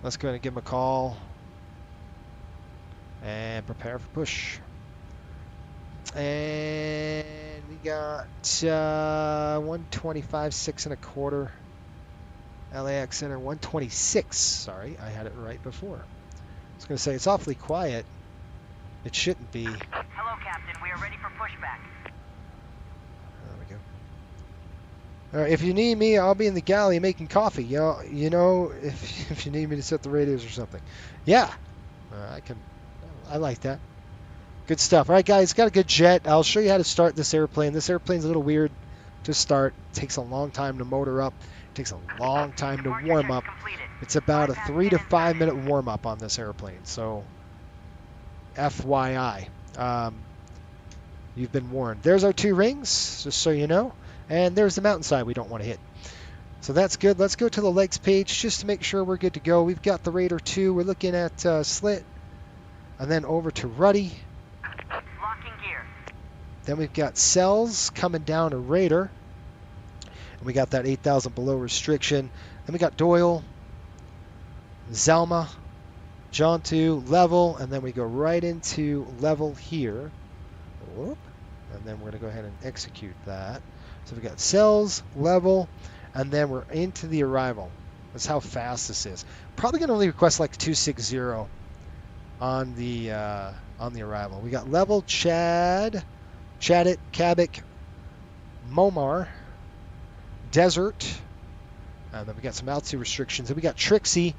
Let's go ahead and give him a call and prepare for push. And we got 125 6 1/4. LAX center 126. Sorry, I had it right before. I was going to say it's awfully quiet. It shouldn't be. Hello, Captain. We are ready for pushback. There we go. All right, if you need me, I'll be in the galley making coffee. You know, if you need me to set the radios or something. Yeah, I can. I like that. Good stuff. All right, guys, got a good jet. I'll show you how to start this airplane. This airplane's a little weird to start. It takes a long time to motor up. It takes a long time to warm up. It's about a 3 to 5 minute warm up on this airplane. So, FYI, you've been warned. There's our 2 rings, just so you know. And there's the mountainside we don't want to hit. So that's good. Let's go to the legs page just to make sure we're good to go. We've got the Raider 2. We're looking at slit. And then over to ruddy. Locking gear. Then we've got cells coming down to Raider. And we got that 8,000 below restriction. Then we got Doyle, Zelma, John 2, level, and then we go right into level here. Whoop. And then we're going to go ahead and execute that. So we got cells, level, and then we're into the arrival. That's how fast this is. Probably going to only request like 260 on the arrival. We got level, Chadit, Cabot, Momar, Desert, and then we got some altitude restrictions. And we got Trixie,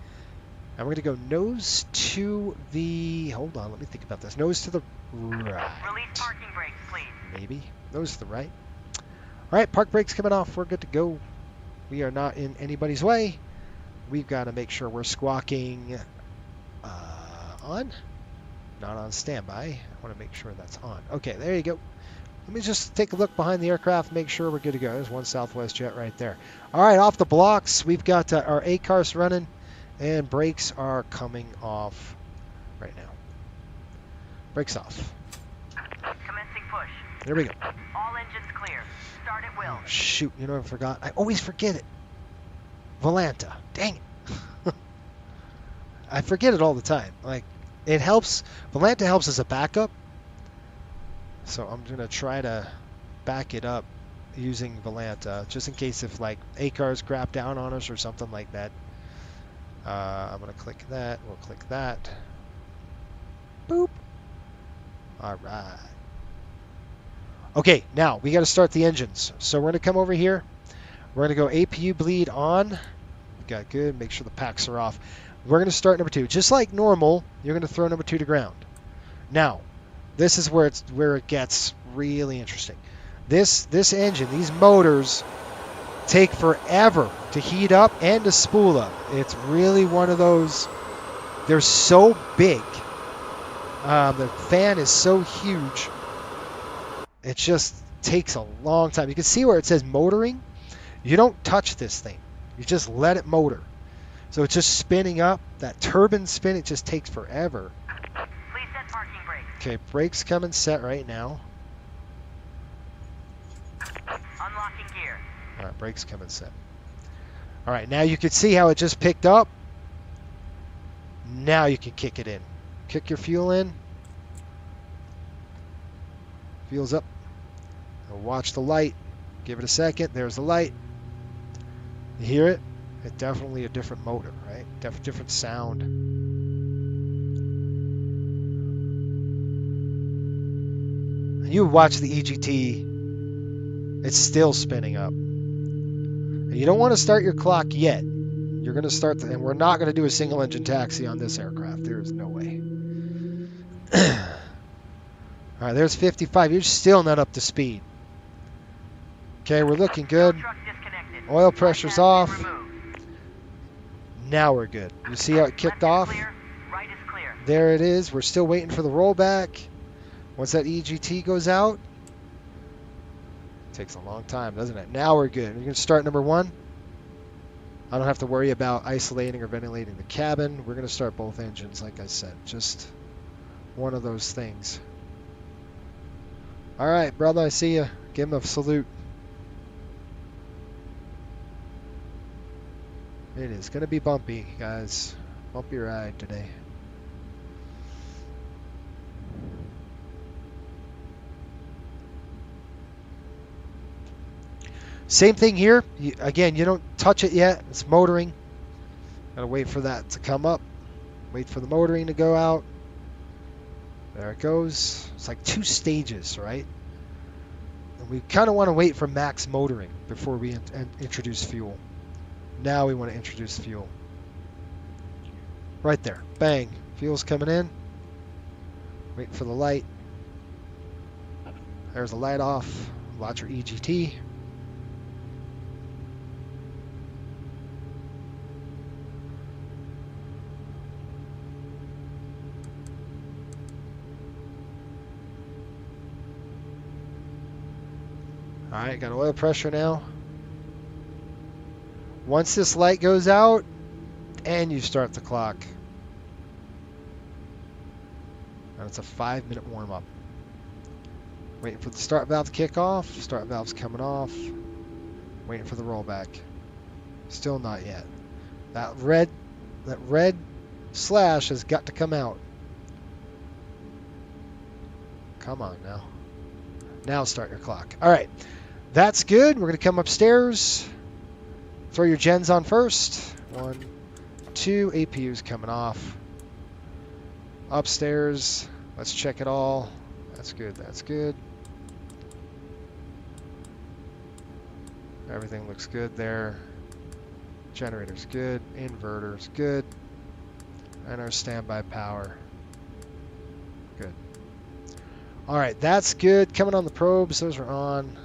and we're going to go nose to the, hold on, let me think about this. Nose to the right. Release parking brakes, please. Maybe. Nose to the right. All right, park brakes coming off. We're good to go. We are not in anybody's way. We've got to make sure we're squawking on, not on standby. I want to make sure that's on. Okay, there you go. Let me just take a look behind the aircraft, make sure we're good to go. There's one Southwest jet right there. All right, off the blocks, we've got our ACARS running, and brakes are coming off right now. Brakes off. Commencing push. There we go. All engines clear. Start at will. Oh, shoot, you know what I forgot? I always forget it. Volanta. Dang it. I forget it all the time. Like, it helps. Volanta helps as a backup. So I'm going to try to back it up using Volanta, just in case if, like, ACARS crap down on us or something like that. I'm going to click that. We'll click that. Boop. All right. Okay, now we got to start the engines. So we're going to come over here. We're going to go APU bleed on. We got good. Make sure the packs are off. We're going to start number 2. Just like normal, you're going to throw number 2 to ground. Now, this is where it gets really interesting. This engine, these motors take forever to heat up and to spool up. It's really one of those. They're so big. The fan is so huge. It just takes a long time. You can see where it says motoring. You don't touch this thing. You just let it motor. So it's just spinning up. That turbine spin, it just takes forever. Please set parking brakes. Okay, brakes coming set right now. Unlocking gear. All right, brakes coming set. All right, now you can see how it just picked up. Now you can kick it in. Kick your fuel in. Fuel's up. Now watch the light. Give it a second. There's the light. You hear it? It's definitely a different motor, right? Different sound. And you watch the EGT. It's still spinning up. And you don't want to start your clock yet. You're going to start, and we're not going to do a single engine taxi on this aircraft. There is no way. All right, there's 55. You're still not up to speed. Okay, we're looking good. Truck disconnected. Oil pressure's off. Removed. Now we're good. You see how it kicked Left is off? clear, right is clear. There it is. We're still waiting for the rollback. Once that EGT goes out, takes a long time, doesn't it? Now we're good. We're going to start number 1. I don't have to worry about isolating or ventilating the cabin. We're going to start both engines, like I said. Just one of those things. All right, brother, I see you. Give him a salute. It is going to be bumpy, guys. Bumpy ride today. Same thing here. Again, you don't touch it yet. It's motoring. Gotta wait for that to come up. Wait for the motoring to go out. There it goes. It's like 2 stages, right? And we kind of want to wait for max motoring before we introduce fuel. Now we want to introduce fuel. Right there. Bang. Fuel's coming in. Wait for the light. There's the light off. Watch your EGT. All right, got oil pressure now. Once this light goes out, and you start the clock. And it's a 5-minute warm-up. Waiting for the start valve to kick off. Start valve's coming off. Waiting for the rollback. Still not yet. That red slash has got to come out. Come on now. Now start your clock. All right. That's good. We're going to come upstairs. Throw your gens on first. 1, 2. APU's coming off. Upstairs. Let's check it all. That's good. That's good. Everything looks good there. Generator's good. Inverter's good. And our standby power. Good. All right, that's good. Coming on the probes. Those are on.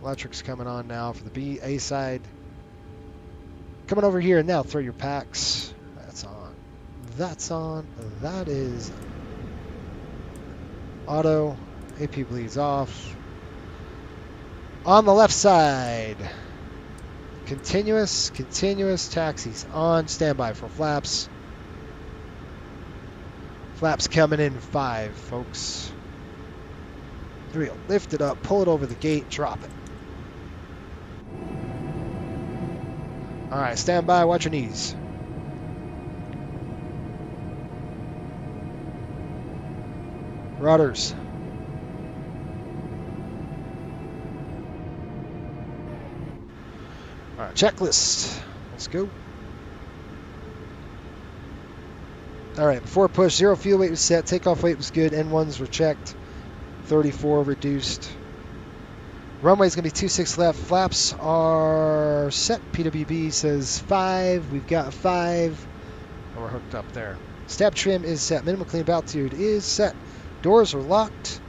Electric's coming on now for the A side. Coming over here now. Throw your packs. That's on. That's on. That is auto. AP bleeds off. On the left side. Continuous taxis on. Standby for flaps. Flaps coming in 5, folks. 3. Lift it up, pull it over the gate, drop it. All right, stand by, watch your knees. Rudders. All right, checklist. Let's go. All right, before push, 0 fuel weight was set, takeoff weight was good, N1s were checked, 34 reduced. Runway's going to be 26 left. Flaps are set. PWB says 5. We've got 5. And we're hooked up there. Stab trim is set. Minimum clean altitude is set. Doors are locked.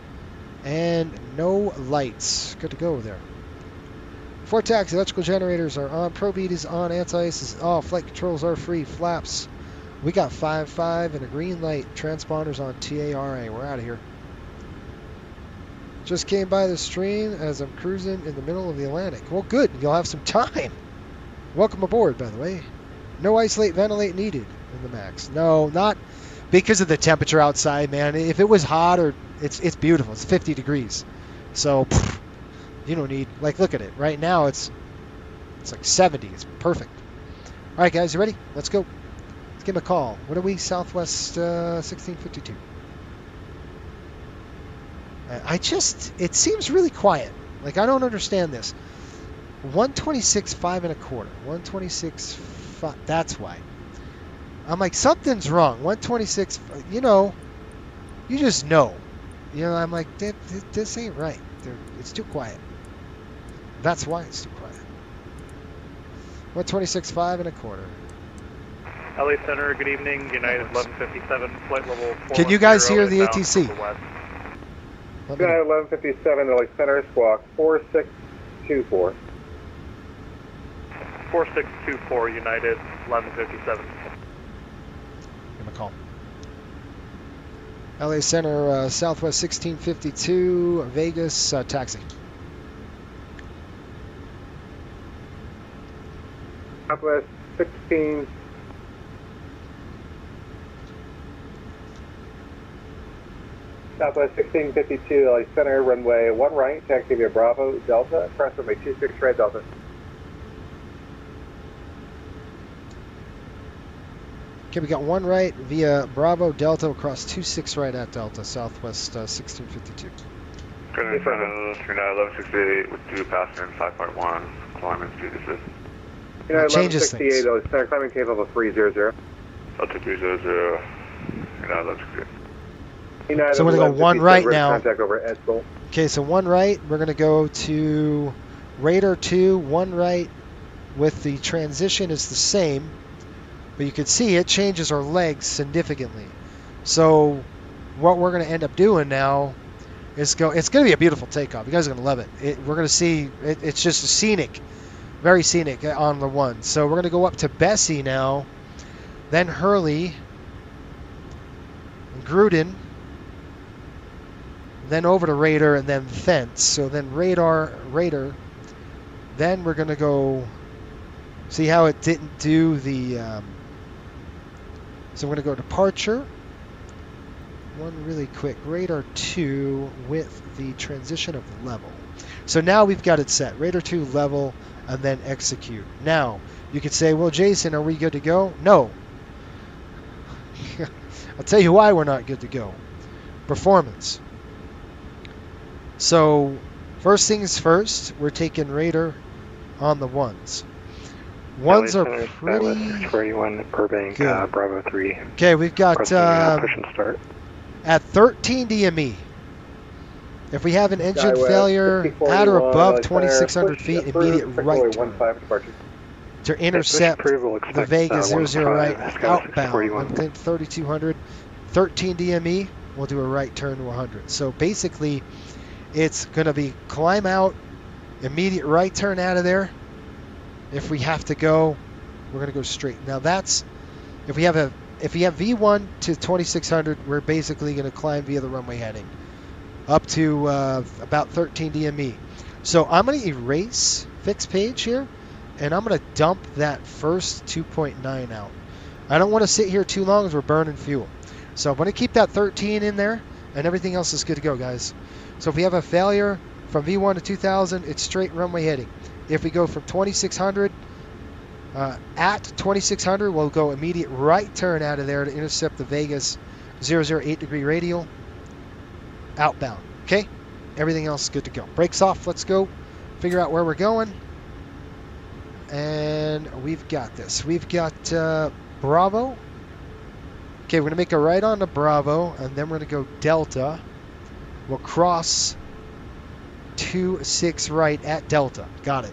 And no lights. Good to go there. Before taxi, electrical generators are on. Probeat is on. Anti-ice is off. Flight controls are free. Flaps. We got 5-5 and a green light. Transponders on TARA. We're out of here. Just came by the stream as I'm cruising in the middle of the Atlantic. Well, good. You'll have some time. Welcome aboard, by the way. No isolate, ventilate needed in the MAX. No, not because of the temperature outside, man. If it was hot or it's beautiful. It's 50 degrees. So you don't need, like, look at it. Right now it's like 70. It's perfect. All right, guys, you ready? Let's go. Let's give him a call. What are we? Southwest 1652. It seems really quiet. Like, I don't understand this. 126, 5 1/4. 126, 5. That's why. I'm like, something's wrong. 126, you know, you just know. You know, I'm like, this ain't right. It's too quiet. That's why it's too quiet. 126, 5 1/4. LA Center, good evening. United 1157, flight level 410. Can you guys hear the ATC? United 1157, LA Center, squawk 4624. 4624, United 1157. Give him a call. LA Center, Southwest 1652, Vegas, taxi. Southwest 16. Southwest 1652, LA Center, runway 1 right, taxi via Bravo, Delta, cross runway 26 right, Delta. Okay, we got 1 right via Bravo, Delta, across 26 right at Delta, Southwest 1652. Good United 1168 with 2 passenger and 5.1, climbing speed assist. United Changes 1168, things. LA Center, climbing cave level 300. Delta 300, United 1168. United So we're going to go 1 right now. Contact over Edsel. Okay, so 1 right. We're going to go to Radar 2, 1 right with the transition is the same. But you can see it changes our legs significantly. So what we're going to end up doing now is it's going to be a beautiful takeoff. You guys are going to love it. We're going to see, it's just scenic, very scenic on the 1. So we're going to go up to Bessie now, then Hurley, Gruden, then over to Raider, and then Thence. So then Raider. Then we're going to go see how it didn't do the... so we're going to go departure. 1 really quick. Radar 2 with the transition of level. So now we've got it set. Radar 2 level and then execute. Now, you could say, well, Jason, are we good to go? No. I'll tell you why we're not good to go. Performance. So, first things first, we're taking Raider on the 1s. 1s are pretty 41, Burbank, good. Bravo 3. Okay, we've got Push and start. at 13 DME. If we have an engine Skywest, failure 6041, at or above LA 2,600 feet, immediate right turn 15 departure. to intercept Approval, the expect, Vegas 00 15, right Skywest outbound. 641. Within 3,200, 13 DME, we'll do a right turn to 100. So basically, it's going to be climb out, immediate right turn out of there. If we have to go, we're going to go straight. Now that's if we have V1 to 2,600, we're basically going to climb via the runway heading up to about 13 DME. So I'm going to erase fixed page here, and I'm going to dump that first 2.9 out. I don't want to sit here too long as we're burning fuel. So I'm going to keep that 13 in there, and everything else is good to go, guys. So if we have a failure from V1 to 2,000, it's straight runway heading. If we go from 2,600, at 2,600, we'll go immediate right turn out of there to intercept the Vegas 008 degree radial outbound. Okay? Everything else is good to go. Brakes off. Let's go figure out where we're going. And we've got this. We've got Bravo. Okay, we're going to make a right on to Bravo, and then we're going to go Delta. We'll cross 26 right at Delta. Got it.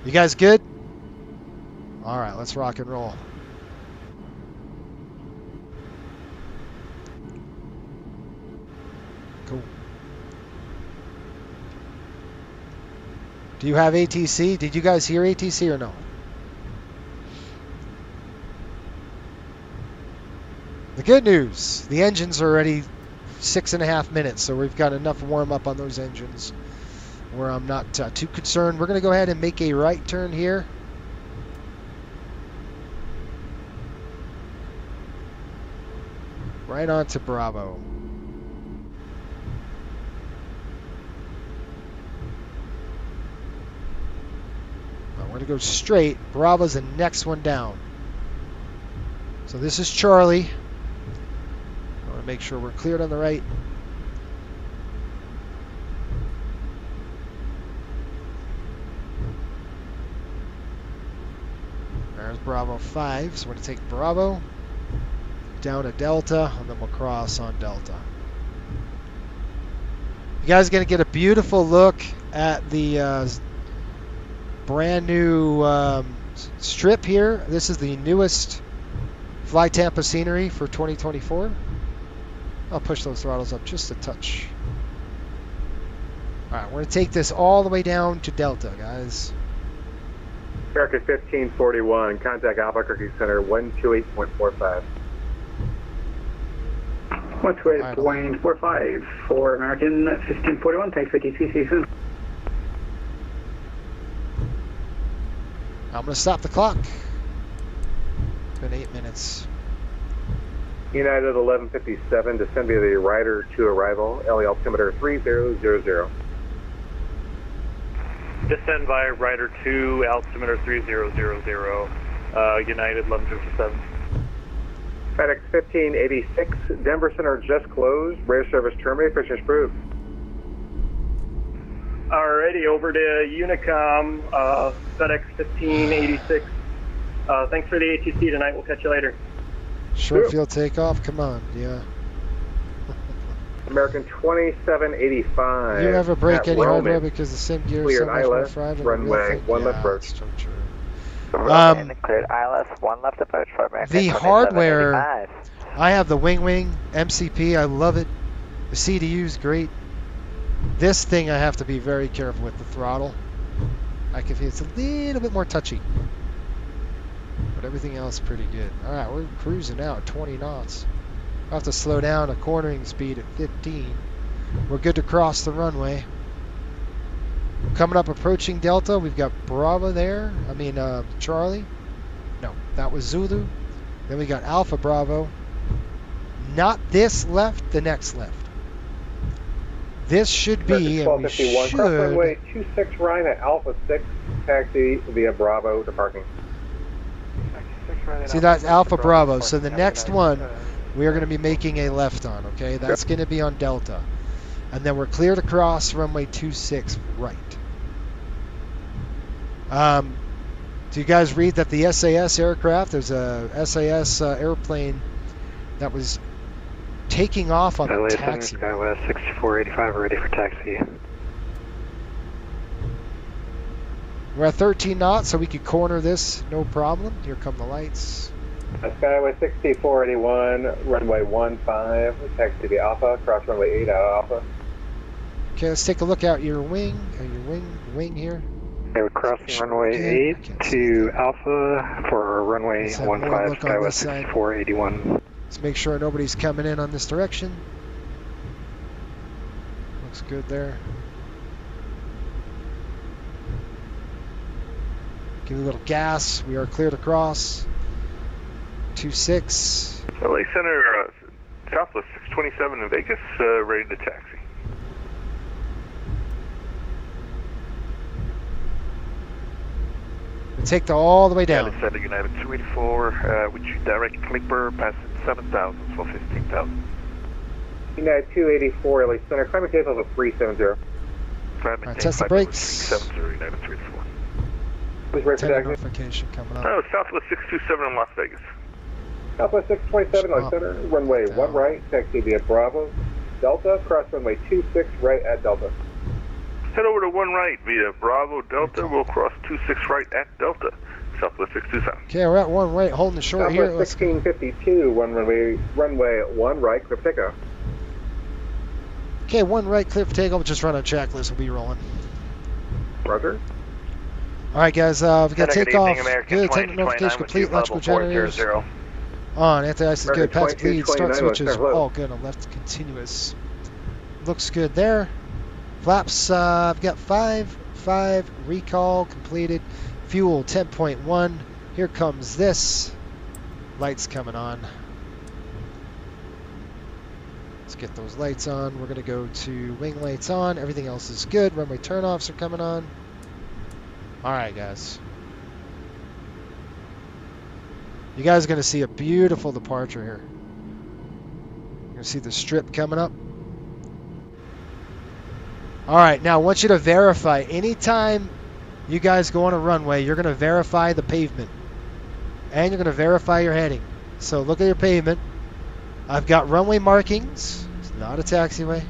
You guys good? All right, let's rock and roll. Do you have ATC? Did you guys hear ATC or no? The good news, the engines are already 6.5 minutes, so we've got enough warm up on those engines where I'm not too concerned. We're going to go ahead and make a right turn here. Right on to Bravo. I'm going to go straight. Bravo's the next one down. So this is Charlie. I want to make sure we're cleared on the right. There's Bravo 5. So we're going to take Bravo down to Delta, and then we'll cross on Delta. You guys are going to get a beautiful look at the brand new strip here. This is the newest Fly Tampa scenery for 2024. I'll push those throttles up just a touch. All right, we're going to take this all the way down to Delta, guys. American 1541, contact Albuquerque Center 128.45. 128.45 for American 1541, thanks for TCC. I'm going to stop the clock. It's been 8 minutes. United 1157, descend via the Rider to arrival, LE altimeter 3000. Descend via Rider 2, altimeter 3000, United 1157. FedEx 1586, Denver Center just closed, radar service terminated, fishing approved. Alrighty, over to Unicom, FedEx 1586. Thanks for the ATC tonight. We'll catch you later. Short field takeoff, come on, yeah. American 2785. You ever break at any Roman, hardware because the sim gear is cleared so much more ILS, fried? runway 1 left approach. That's so true. Cleared ILS, 1 left approach for American The hardware, 2785. I have the Wing MCP, I love it. The CDU is great. This thing I have to be very careful with the throttle. I can feel it's a little bit more touchy. But everything else pretty good. Alright, we're cruising now at 20 knots. I'll have to slow down a cornering speed at 15. We're good to cross the runway. Coming up, approaching Delta, we've got Bravo there. Charlie. No, that was Zulu. Then we got Alpha Bravo. Not this left, the next left. This should be, and we cross runway should... 26 right at Alpha 6, taxi via Bravo to parking. See, that's Alpha Bravo. So the next one, we are going to be making a left on, okay? That's going to be on Delta. And then we're clear to cross runway 26 right. Do you guys read that the SAS aircraft, there's a SAS airplane that was taking off on the taxi. Southwest 6485, ready for taxi. We're at 13 knots, so we could corner this, no problem. Here come the lights. Skyway 6481, runway 15, taxi via Alpha, cross runway 8 out of Alpha. Okay, let's take a look out your wing, wing here. Okay, we're crossing runway 8 to Alpha for runway 15, Skyway 6481. Let's make sure nobody's coming in on this direction. Looks good there. Give me a little gas. We are clear to cross. 26. LA Center, Southwest 627 in Vegas, ready to taxi. We'll take the all the way down. LA Center, United 284, which direct Clipper, passing 7,000 for 15,000. United 284, LA Center, climate takeoff of 370. Alright, test the brakes. 670, United 384. Please wait for taxi. Notification coming up. Oh, Southwest 627 in Las Vegas. Southwest 627, LA Center, runway 1 right, taxi via Bravo, Delta, cross runway 26 right at Delta. Head over to 1 right via Bravo, Delta. We'll cross 26 right at Delta, Southwest 627. Okay, we're at 1 right, holding the short here. Southwest 1652, runway 1 right, clear for takeoff. Okay, 1 right, clear for takeoff. Just run a checklist. We'll be rolling. Roger. All right, guys, we've got Good takeoff. evening, American Good. 20 Technical to notification 29 with complete. you, Electrical level generators 400. on. Anti-ice is good. American Passive lead. Start 2229, switches hello. all good on left continuous. Looks good there. Flaps, I've got 5 recall completed. Fuel 10.1. Here comes this. Lights coming on. Let's get those lights on. We're going to go to wing lights on. Everything else is good. Runway turnoffs are coming on. All right, guys. You guys are going to see a beautiful departure here. You're going to see the strip coming up. All right, now I want you to verify. Anytime you guys go on a runway, you're going to verify the pavement. And you're going to verify your heading. So look at your pavement. I've got runway markings. It's not a taxiway.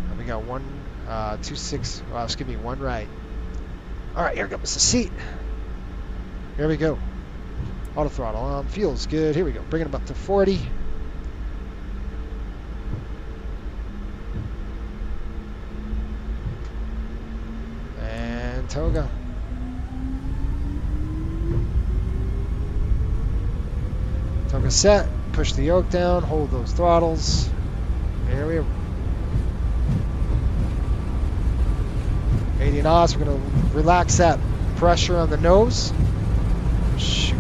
And we got 126. Excuse me, 1 right. All right, here comes the seat. Here we go. Auto throttle on. Feels good. Here we go. Bringing them up to 40. And toga. Toga set. Push the yoke down. Hold those throttles. There we go. 80 knots. We're going to relax that pressure on the nose. Shoot.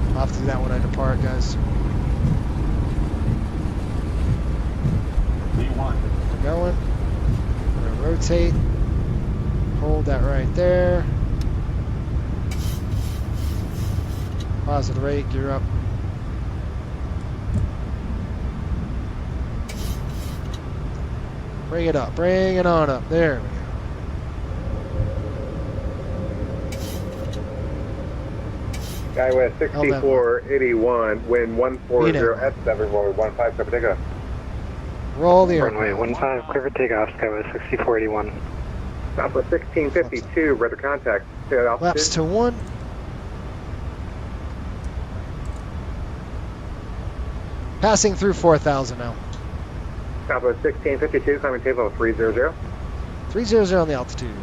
I'll have to do that when I depart, guys. We're going. We're going to rotate. Hold that right there. Positive rate, gear up. Bring it up, bring it on up. There we go. Skywest 6481, wind 140 at 7, runway 15, clear for takeoff. Roll the Runway aircraft. 15, clear for takeoff, Skywest 6481. Southwest 1652, radar contact. Laps to 1. Passing through 4,000 now. Southwest 1652, climbing table 300. 300 on the altitude.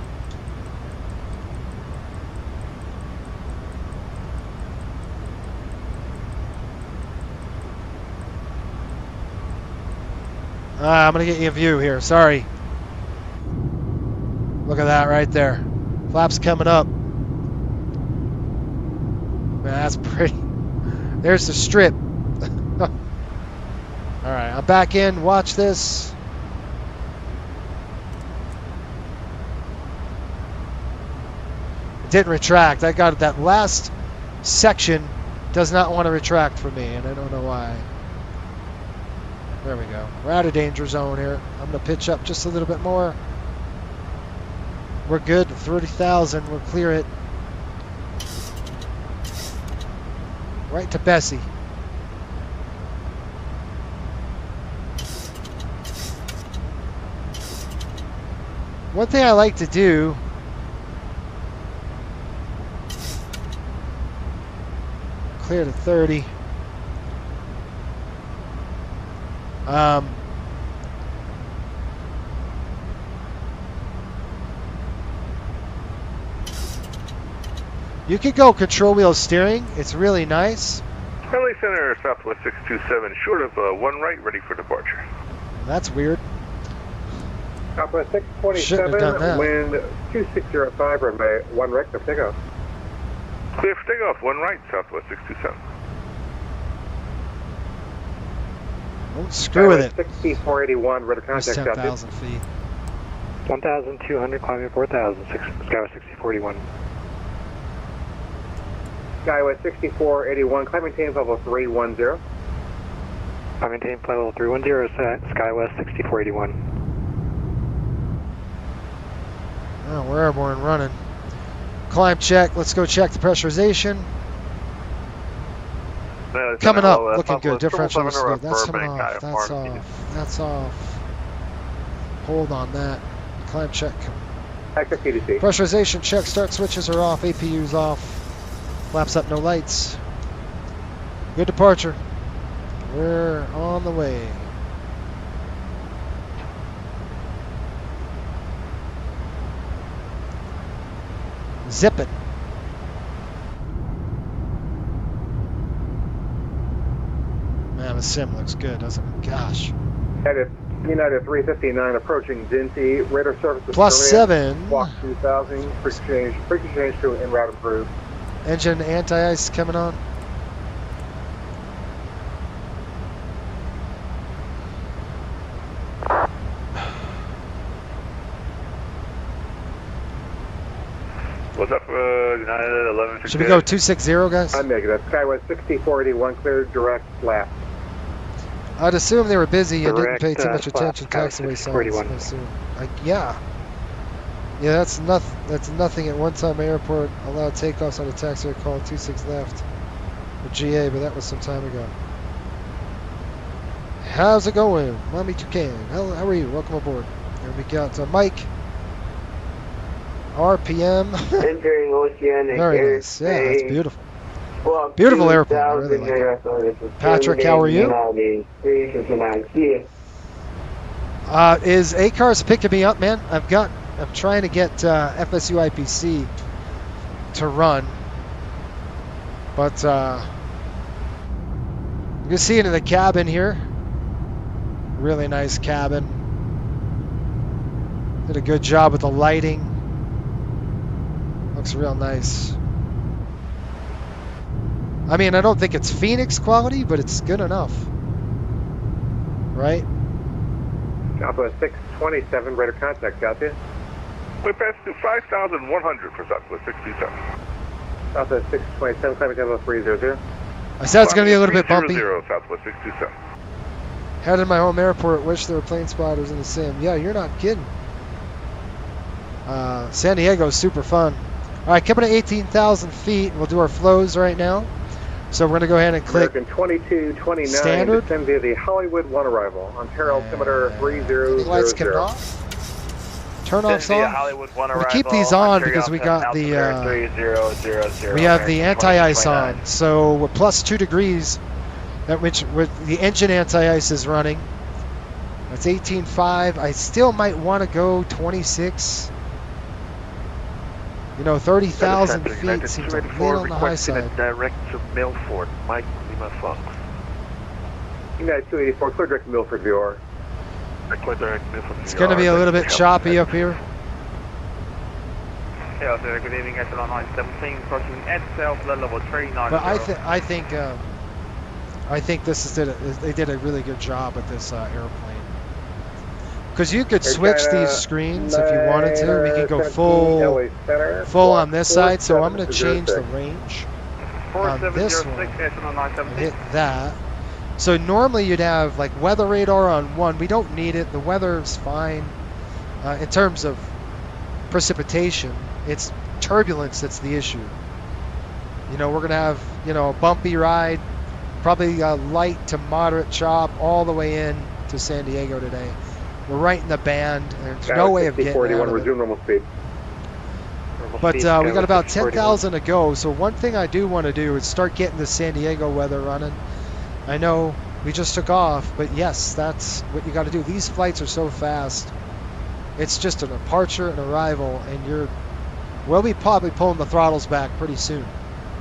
I'm going to get you a view here. Sorry. Look at that right there. Flaps coming up. Man, that's pretty. There's the strip. All right, I'm back in. Watch this. It didn't retract. I got that last section does not want to retract for me, and I don't know why. There we go. We're out of danger zone here. I'm going to pitch up just a little bit more. We're good. 30,000. We'll clear it. Right to Bessie. One thing I like to do clear to 30. You could go control wheel steering. It's really nice. Friendly Center, Southwest 627, short of 1 right, ready for departure. That's weird. Southwest Shouldn't have done 627, that. wind 2605, runway 1 right, clear for takeoff. Clear for takeoff, 1 right, Southwest 627. Don't screw with it. 6481, radar It's contact. 10,000 feet. 1,200, climbing 4,000, Skywest 6481. Skywest 6481, climb maintain level 310. I maintain flight level 310, Skywest 6481. Oh, we're airborne running. Climb check. Let's go check the pressurization. Coming up, looking good. Differential is good. That's coming off. That's off. That's off. Hold on that. Climb check. Access TDC. Pressurization check. Start switches are off. APU's off. Flaps up, no lights. Good departure. We're on the way. Zipping. Man, the sim looks good, doesn't it? Gosh. United 359 approaching Dinty. Radar service is Plus Korean. 7. Walk 2000. Frequency change to en route approved. Engine anti-ice coming on. What's up, United 11? Should we go 260, guys? I'm negative. Skywest 6481 cleared direct left. I'd assume they were busy and didn't Direct, pay too much flat, attention. Skywest Taxiway signs. 641. I assume. Yeah. Yeah, that's nothing at one-time airport. Allowed takeoffs on a taxiway call 26 left. For GA, but that was some time ago. How's it going? Mommy Toucan. How are you? Welcome aboard. Here we got Mike. RPM. Entering Oceanic Very nice. Yeah, that's Airspace. beautiful. Walk Beautiful airport. I 2000 really like it. Airport. Patrick, how are you? Is ACARS picking me up, man? I'm trying to get FSU IPC to run, but you can see it in the cabin here. Really nice cabin. Did a good job with the lighting. Looks real nice. I mean, I don't think it's Phoenix quality, but it's good enough. Right? Southwest 627, radar contact, got you. We passed to 5,100 for Southwest 67. Southwest 627, climbing tempo 300. I said it's going to be a little bit bumpy. 300 Southwest 627. Headed my home airport, wish there were plane spotters in the sim. Yeah, you're not kidding. San Diego's super fun. All right, coming to 18,000 feet. We'll do our flows right now. So we're going to go ahead and click American 2229, standard. descend via the Hollywood 1 arrival. Ontario altimeter 3000. Lights coming off. Turn offs on. We keep these on because we got the we have the anti-ice on. So with plus 2 degrees, at which with the engine anti-ice is running. That's 18.5. I still might want to go 26. You know, 30,000 feet seems a little on the high side. Direct to Milford, Mike Lima Fox. United 284, clear direct to Milford VR. It's going to be a little bit choppy up here. Yeah, sir. Good evening, Echelon 917, approaching at south level 390. But I think this is they did a really good job with this airplane. Because you could switch these screens if you wanted to. We could go full on this side. So I'm going to change the range on this one and hit that. So normally you'd have like weather radar on one. We don't need it. The weather's fine. In terms of precipitation, it's turbulence that's the issue. You know, we're going to have, you know, a bumpy ride, probably a light to moderate chop all the way in to San Diego today. We're right in the band. There's no way of getting out of it. Resume normal speed. But we got about 10,000 to go. So one thing I do want to do is start getting the San Diego weather running. I know we just took off, but yes, that's what you got to do. These flights are so fast. It's just a departure and arrival, and we'll be probably pulling the throttles back pretty soon.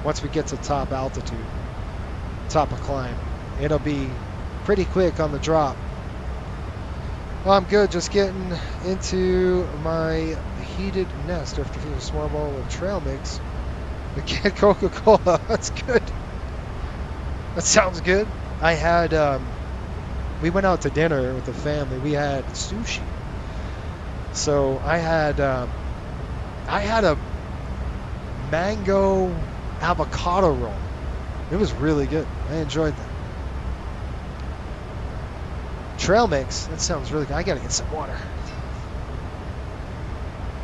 Once we get to top altitude, top of climb, it'll be pretty quick on the drop. Well, I'm good. Just getting into my heated nest after a small bowl of trail mix. We get Coca-Cola. That's good. That sounds good. I had, we went out to dinner with the family. We had sushi. So I had a mango avocado roll. It was really good. I enjoyed that. Trail mix. That sounds really good. I gotta get some water.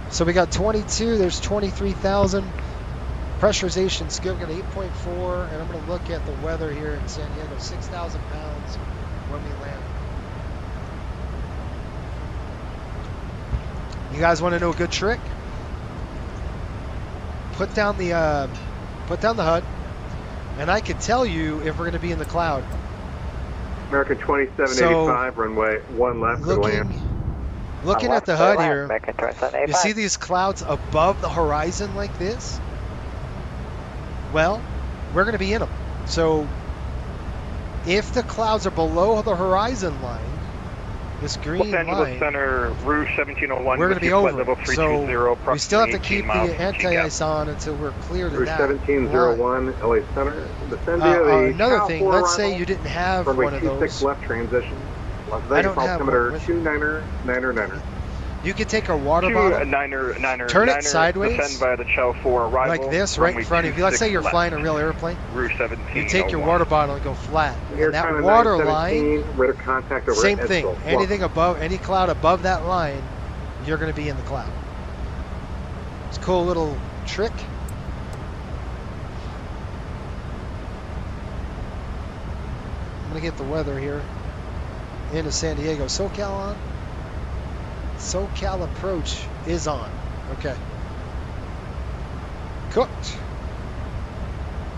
So we got 22. There's 23,000. Pressurization's good. We got 8.4, and I'm going to look at the weather here in San Diego. 6,000 pounds when we land. You guys want to know a good trick? Put down the HUD, and I can tell you if we're going to be in the cloud. American 2785, runway 1 left, good land. Looking at the HUD here, you see these clouds above the horizon like this? Well, we're going to be in them. So if the clouds are below the horizon line, this green Los Angeles line, Center, Rouge 1701, we're going to be over. level 320, So we still have to keep the miles, anti-ice on until we're clear to Rouge that 1701, line. LA Center. Descend via the Another Cal thing, 4 let's say arrival, you didn't have runway one of 26 those. left transition. Las I Vegas don't have altimeter one. 29er. You could take a water bottle, turn it sideways, descend via the Chow 4 arrival, like this, right in front of you. Let's say you're flying a real airplane. Rouge 1701. You take your water bottle and go flat. Here, And that China water 917, line, radar contact over same at thing. Edsel. Anything above, any cloud above that line, you're going to be in the cloud. It's a cool little trick. I'm going to get the weather here into San Diego. SoCal on? SoCal approach is on. Okay. Cooked.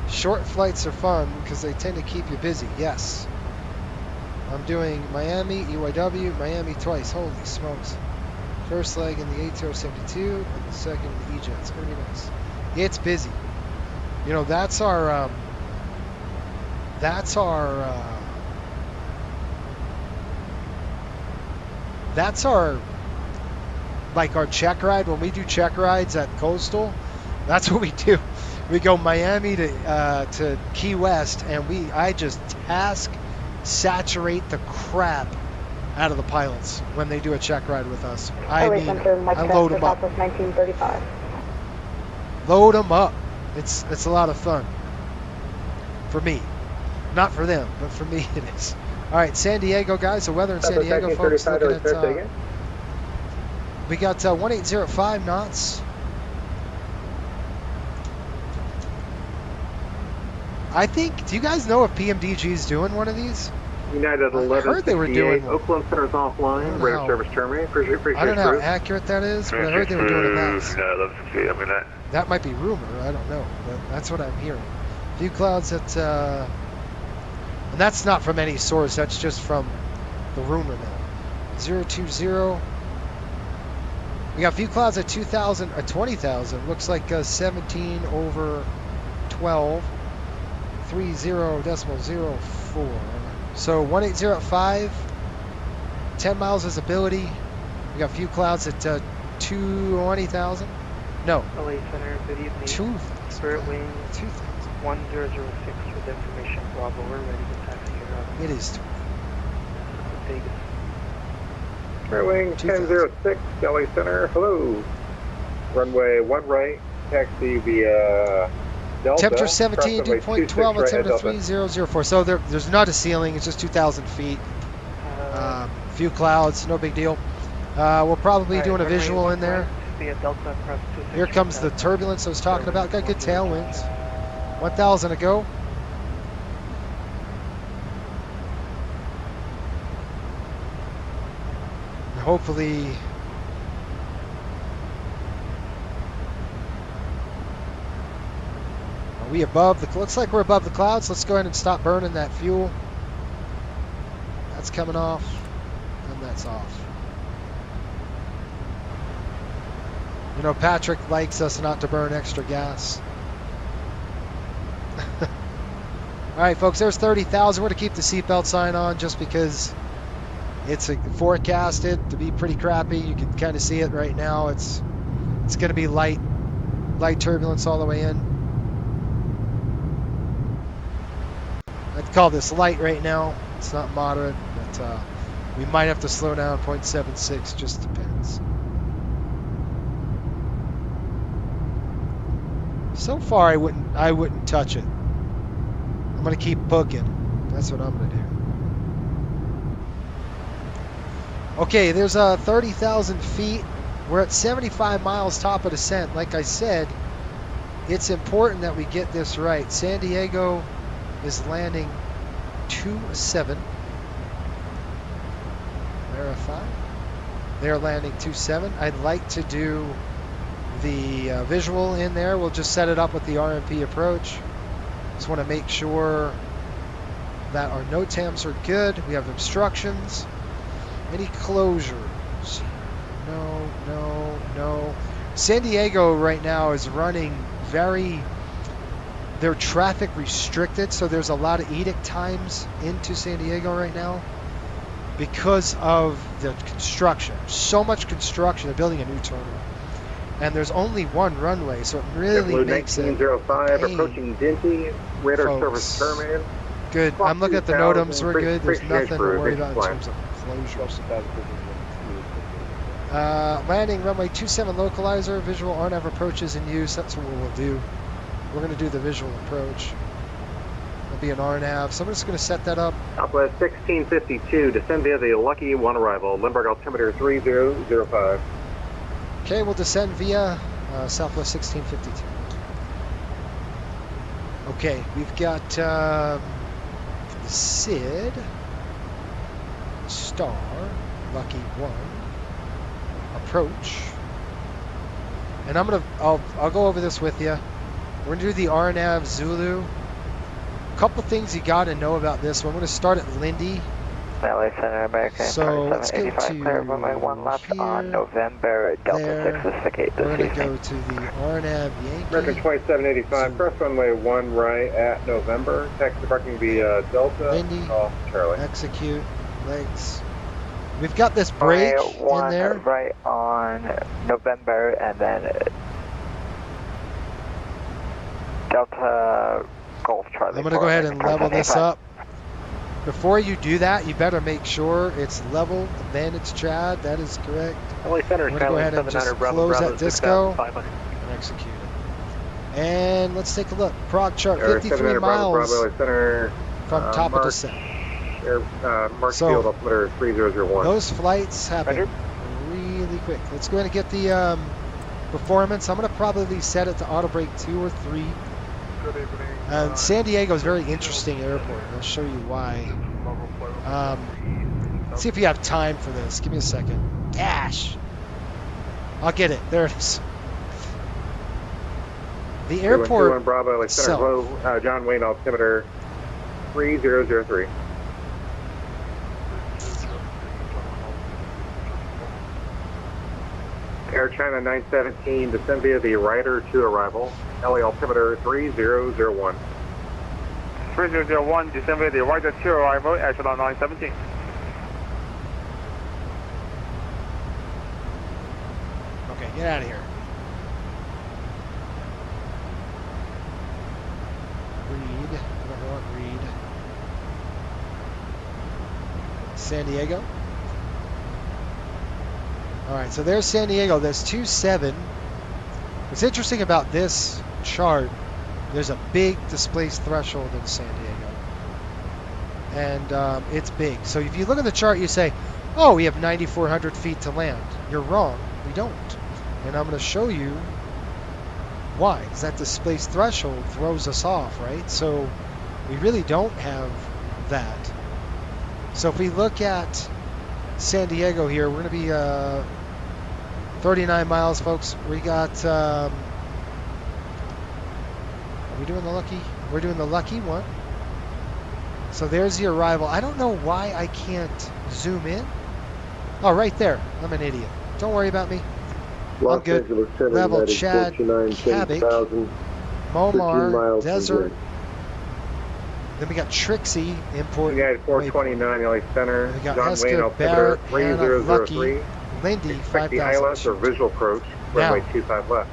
Short flights are fun because they tend to keep you busy. Yes. I'm doing Miami, EYW, Miami twice. Holy smokes. First leg in the ATR 72 and the second in the E-Jet. It's going to be nice. It's busy. You know, that's our like our check ride. When we do check rides at Coastal, that's what we do. We go Miami to Key West, and I just task saturate the crap out of the pilots when they do a check ride with us. I mean, I load them up. 1935. Load them up. It's a lot of fun for me, not for them, but for me it is. All right, San Diego guys. The weather in San Diego, folks. Looking at we got 1805 knots. I think. Do you guys know if PMDG is doing one of these? United 11. I heard they were doing one. Oakland Center's offline. Radar service terminated. Appreciate I don't know crew. how accurate that is, but I heard they were doing that. That might be rumor. I don't know, but that's what I'm hearing. Few clouds at, and that's not from any source. That's just from the rumor mill. 020. We got few clouds at 2,000 or 20,000. Looks like 17 over 12. 30.04. So 1805, 10 miles visibility. We got a few clouds at 20,000. No. LA Center, good evening. 2,000. Spirit Wing 2,000. 1006 with information. Bravo, we're ready to taxi here. It is 20. Vegas. Spirit Wing 1006, LA Center. Hello. Runway 1 right. Taxi via Delta. Temperature 17, dew point 12, altimeter 3004. So there's not a ceiling, it's just 2,000 feet. Few clouds, no big deal. We'll probably be doing a visual in there. Here comes the turbulence I was talking about. Got good tailwinds. 1,000 to go. And hopefully we above the, looks like we're above the clouds. Let's go ahead and stop burning that fuel. That's coming off, and that's off. You know, Patrick likes us not to burn extra gas. All right, folks, there's 30,000. We're going to keep the seatbelt sign on just because it's forecasted to be pretty crappy. You can kind of see it right now. It's going to be light turbulence all the way in. I'd call this light right now. It's not moderate, but we might have to slow down 0.76. Just depends. So far, I wouldn't touch it. I'm gonna keep booking. That's what I'm gonna do. Okay, there's 30,000 feet. We're at 75 miles top of descent. Like I said, it's important that we get this right. San Diego is landing 27. Verify. They're landing 27. I'd like to do the visual in there. We'll just set it up with the RMP approach. Just want to make sure that our NOTAMs are good. We have instructions. Any closures? no. San Diego right now is running they're traffic restricted, so there's a lot of edict times into San Diego right now because of the construction. So much construction, they're building a new terminal. And there's only one runway, so it really makes it 1905 approaching Dinty, radar service terminal. Good. I'm looking at the NOTAMs. We're good. There's nothing to worry about in terms of closures. Landing runway 27 localizer. Visual RNAV approaches in use. That's what we'll do. We're going to do the visual approach. It'll be an RNAV. So I'm just going to set that up. Southwest 1652, descend via the Lucky 1 arrival. Limburg altimeter 3005. Okay, we'll descend via Southwest 1652. Okay, we've got SID, Star, Lucky 1, approach. And I'll go over this with you. We're gonna do the RNAV Zulu. A couple things you gotta know about this one. I'm gonna start at Lindy. LA Center, American So let's go 2785, to clear runway 1 left here, on November, Delta there. 6 is vacate We're this gonna evening. go to the RNAV Yankee. American 2785, cross runway 1 right at November. Taxi parking via Delta. Lindy. Off Charlie. Execute. Legs. We've got this break Runway 1 in there. right on November, and then Delta Golf Charlie. I'm going to go ahead and level this up. Before you do that, you better make sure it's level, then it's Chad. That is correct. LA Center, I'm going to go ahead and just close that disco and execute it. And let's take a look. Prog chart, 53 miles Bravo, Center, from top of descent. Mark Field, altimeter 3001. Those flights happen really quick. Let's go ahead and get the performance. I'm going to probably set it to auto brake 2 or 3. Good evening. And San Diego is a very interesting airport. I'll show you why. Let's see if you have time for this. Give me a second. Dash. I'll get it. There it is. The airport Bravo, Center, John Wayne, altimeter 3003. Air China 917, descend via the Ryder 2 arrival. LA altimeter 3001. 3001, descend via the Ryder 2 arrival, Air China 917. Okay, get out of here. Reed. I don't want Reed. San Diego. All right, so there's San Diego. That's 27. What's interesting about this chart, there's a big displaced threshold in San Diego. And it's big. So if you look at the chart, you say, oh, we have 9,400 feet to land. You're wrong. We don't. And I'm going to show you why. Because that displaced threshold throws us off, right? So we really don't have that. So if we look at San Diego here, we're going to be 39 miles, folks. We got, are we doing the Lucky? We're doing the Lucky 1. So there's the arrival. I don't know why I can't zoom in. Oh, right there. I'm an idiot. Don't worry about me. I'm good. Level Chad, Cabot, Momar, Desert. Then we got Trixie, import. United 429, LA Center. We got John Hester, Wayne, altimeter Barrett, Hannah, Lucky, 3003. Lindy, Expect the 5,000. ILS or visual approach, runway 25 left.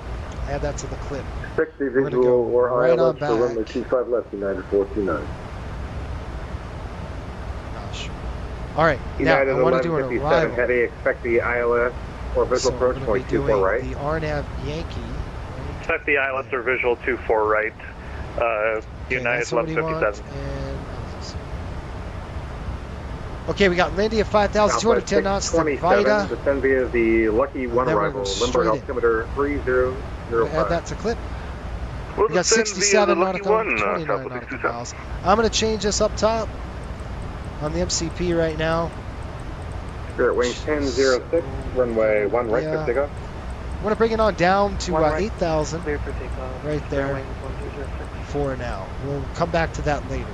Add that to the clip. Expect the We're gonna visual go or right on ILS back. for runway 25 left, United 429. Gosh. All right, United now I want to do an 1157 arrival. heavy, expect the ILS or visual So we're approach, going runway to be 24 doing right. the RNAV Yankee. Expect the ILS or visual 24 right. United 1157. Okay, we got Lindy at 5,210 knots to Vita. Descend via the Lucky 1 arrival, Limburg altimeter 3005. Add that to clip. We'll We got descend 67 via the Lucky nautical, 1, 29 Southwest nautical 67. miles. I'm going to change this up top on the MCP right now. Spirit wing 1006, runway 1 right for takeoff. I'm going to bring it on down to 8,000 Clear for takeoff. right there for now. We'll come back to that later.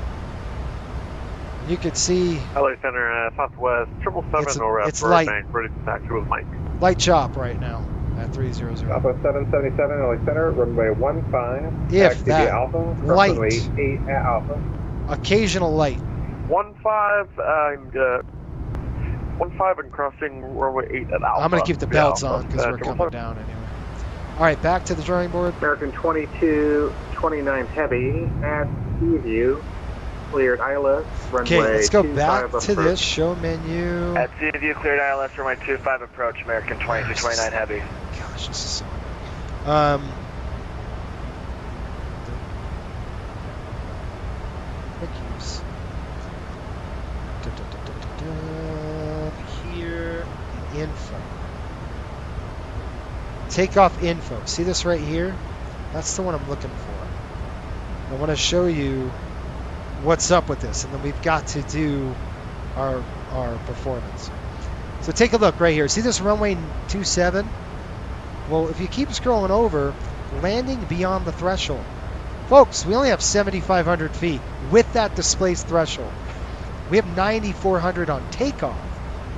You could see LA Center, Southwest 777 or it's light. Burbank, ready to taxi with Mike. Light chop right now at 300. Southwest 777, LA Center, runway 15. If taxi that via Alpha, cross light. runway 8 at Alpha. Occasional light. 15 and crossing runway 8 at Alpha. I'm going to keep the belts on because we're coming down anyway. All right, back to the drawing board. American 2229 Heavy at Seaview, cleared ILS, runway Okay, let's go 25 back approach. to this show menu. At Seaview, cleared ILS, runway 25 approach, American 2229 Heavy. Gosh, this is so. Quickies. Here, info. Takeoff info. See this right here? That's the one I'm looking for. I want to show you what's up with this, and then we've got to do our performance. So take a look right here. See this runway 27? Well, if you keep scrolling over, landing beyond the threshold. Folks, we only have 7,500 feet with that displaced threshold. We have 9,400 on takeoff.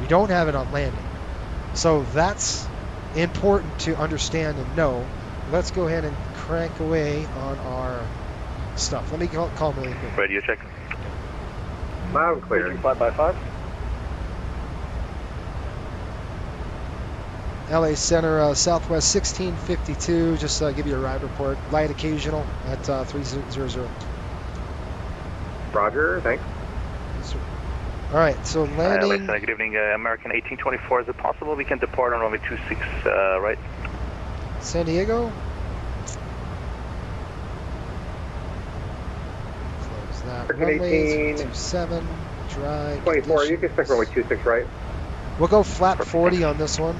We don't have it on landing. So that's important to understand and know. Let's go ahead and crank away on our stuff. Let me call really quick. Radio check. Loud and clear. 5x5. LA Center, Southwest 1652. Just give you a ride report. Light occasional at 300. Roger, thanks. All right, so landing. Good evening, American 1824. Is it possible we can depart on runway 26 right? San Diego. Close that. American Runway 18, 27. Dry. 24, you can stick runway 26 right. We'll go flat 40 on this one.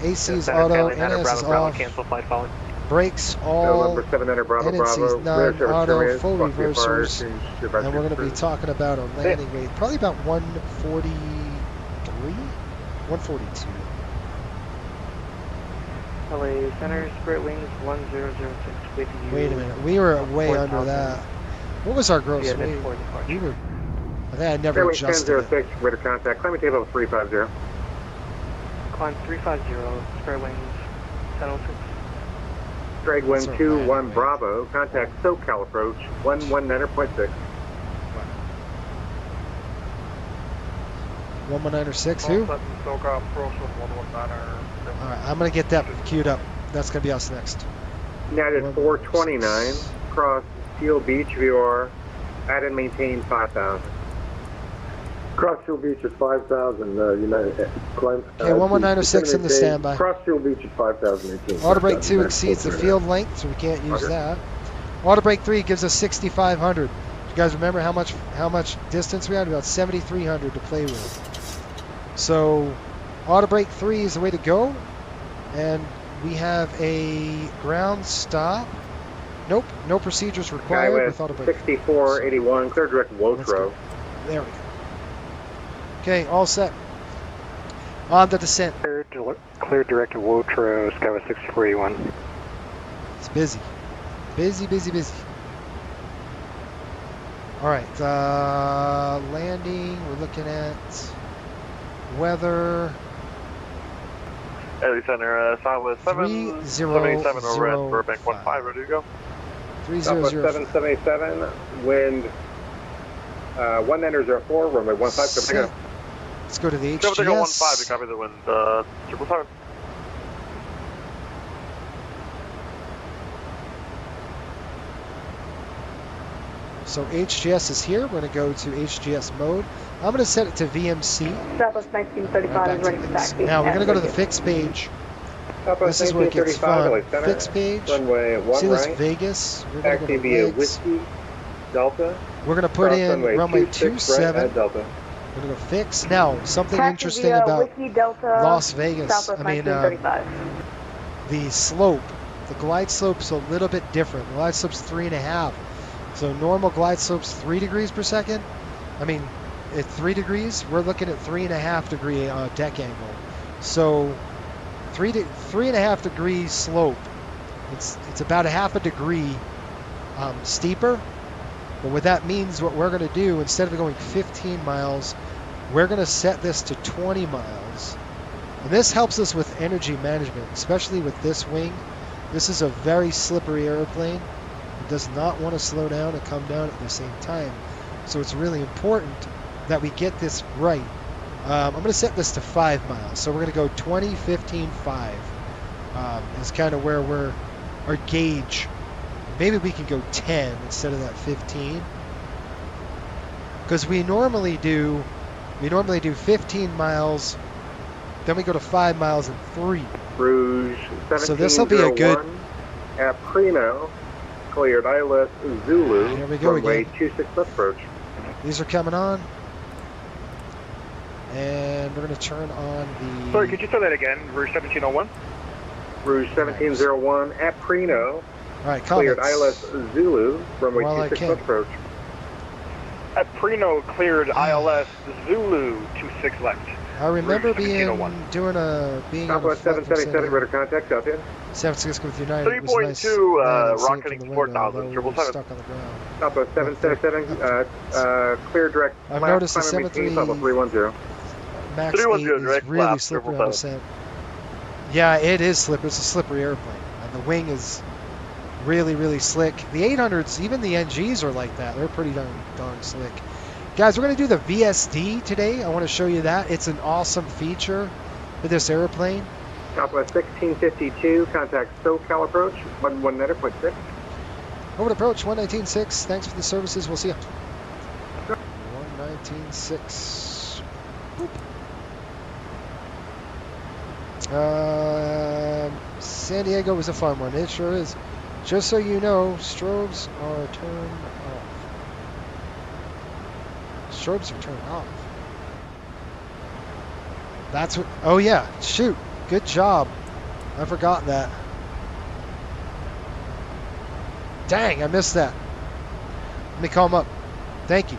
AC is auto, NS is off. Cancel flight following. Brakes all. Number 700 Bravo NNC's Bravo. non Rear auto, service full terminated. reversers. Change to And we're going to be vector. talking about a landing weight, probably about 143, 142. LA Center, Spirit Wings 1006 with you. Wait a minute, we were way 4,000. under that. What was our gross Yeah, weight? mid-4 departure. We were. I think I never Fairway adjusted it. 1006, radar contact. Climbing table 350. Climb 350, Spirit Wings 1006. Drag wind That's our 21 landing Bravo. Contact SoCal approach 119.6. 11906, who? SoCal approach with 119. All right, I'm going to get that queued up. That's going to be us next. United 429. Cross Seal Beach VR. Add and maintain 5,000. Cross Seal Beach at 5,000, United. Climb. Okay, 11906 in the standby. Cross Seal Beach at 5,018. Auto brake 2 exceeds the field length, so we can't use that. Auto brake 3 gives us 6,500. You guys remember how much distance we had? About 7,300 to play with. So auto brake 3 is the way to go. And we have a ground stop. Nope, no procedures required with auto brake. 6481, clear direct Wotro. There we go. Okay, all set. On the descent. Clear direct to Wotro, Skyway 6481. It's busy. Busy. All right, landing. We're looking at weather. LA Center, Southwest 777 over at Burbank 15, ready to go. 3005. Southwest 777, wind 1904, runway 15, Set. Let's go to the Go to go 15, HGS. copy the wind, 777. So HGS is here. We're going to go to HGS mode. I'm going to set it to VMC. Southwest 1935 is ready for taxi. Now we're going to go to the fixed page. Southwest This is where it gets 1935, fun. Center, Fixed page. runway 1 See this right. Vegas? We're going to Taxi go to via legs. Whiskey Delta. We're going to put Cross in runway 26 right 27. at Delta. We're going to fix. Now, something Taxi interesting via about Whiskey Delta, Las Vegas. Southwest 1935. The slope, the glide slope's a little bit different. The glide slope's 3.5. So normal glide slope's 3 degrees per second. I mean, at 3 degrees, we're looking at 3.5 degree deck angle. So 3.5 degree slope. It's about a half a degree steeper. But what that means, what we're going to do, instead of going 15 miles, we're going to set this to 20 miles. And this helps us with energy management, especially with this wing. This is a very slippery airplane. It does not want to slow down and come down at the same time. So it's really important that we get this right. I'm going to set this to 5 miles. So we're going to go 20, 15, 5. Is kind of where we're our gauge. Maybe we can go 10 instead of that 15. Because we normally do 15 miles, then we go to 5 miles and 3. Rouge 1701 so this will be a good at Prino, cleared ILS Zulu, here we go runway again. 26 left approach. These are coming on. And we're going to turn on the... Sorry, could you say that again? Rouge 1701? Rouge 1701 at Prino, All right, cleared comments. ILS Zulu, runway While I 26 can. left approach. At Prino, cleared ILS Zulu 26 left. I remember Rouge being 1701. doing a being Southwest on a flight 777, radar contact, Southend. San Francisco with United. It was 3.2, nice land and see it rocketing from the 4,000, window, although we were 777. stuck on the ground. Southwest 777, clear direct. I've left, noticed the climb and maintain 73 level 310. Max 8 310 is direct really left, slippery on 777. descent. Yeah, it is slippery. It's a slippery airplane. And the wing is really, really slick. The 800s, even the NGs are like that. They're pretty darn slick. Guys, we're going to do the VSD today. I want to show you that. It's an awesome feature for this airplane. Southwest 1652, contact SoCal approach, 11.6. Over to approach, 119.6. Thanks for the services. We'll see you. 119.6. San Diego was a fun one. It sure is. Just so you know, strobes are turned off. Strobes are turned off. That's what. Oh yeah, shoot. Good job. I forgot that. Dang, I missed that. Let me call him up. Thank you.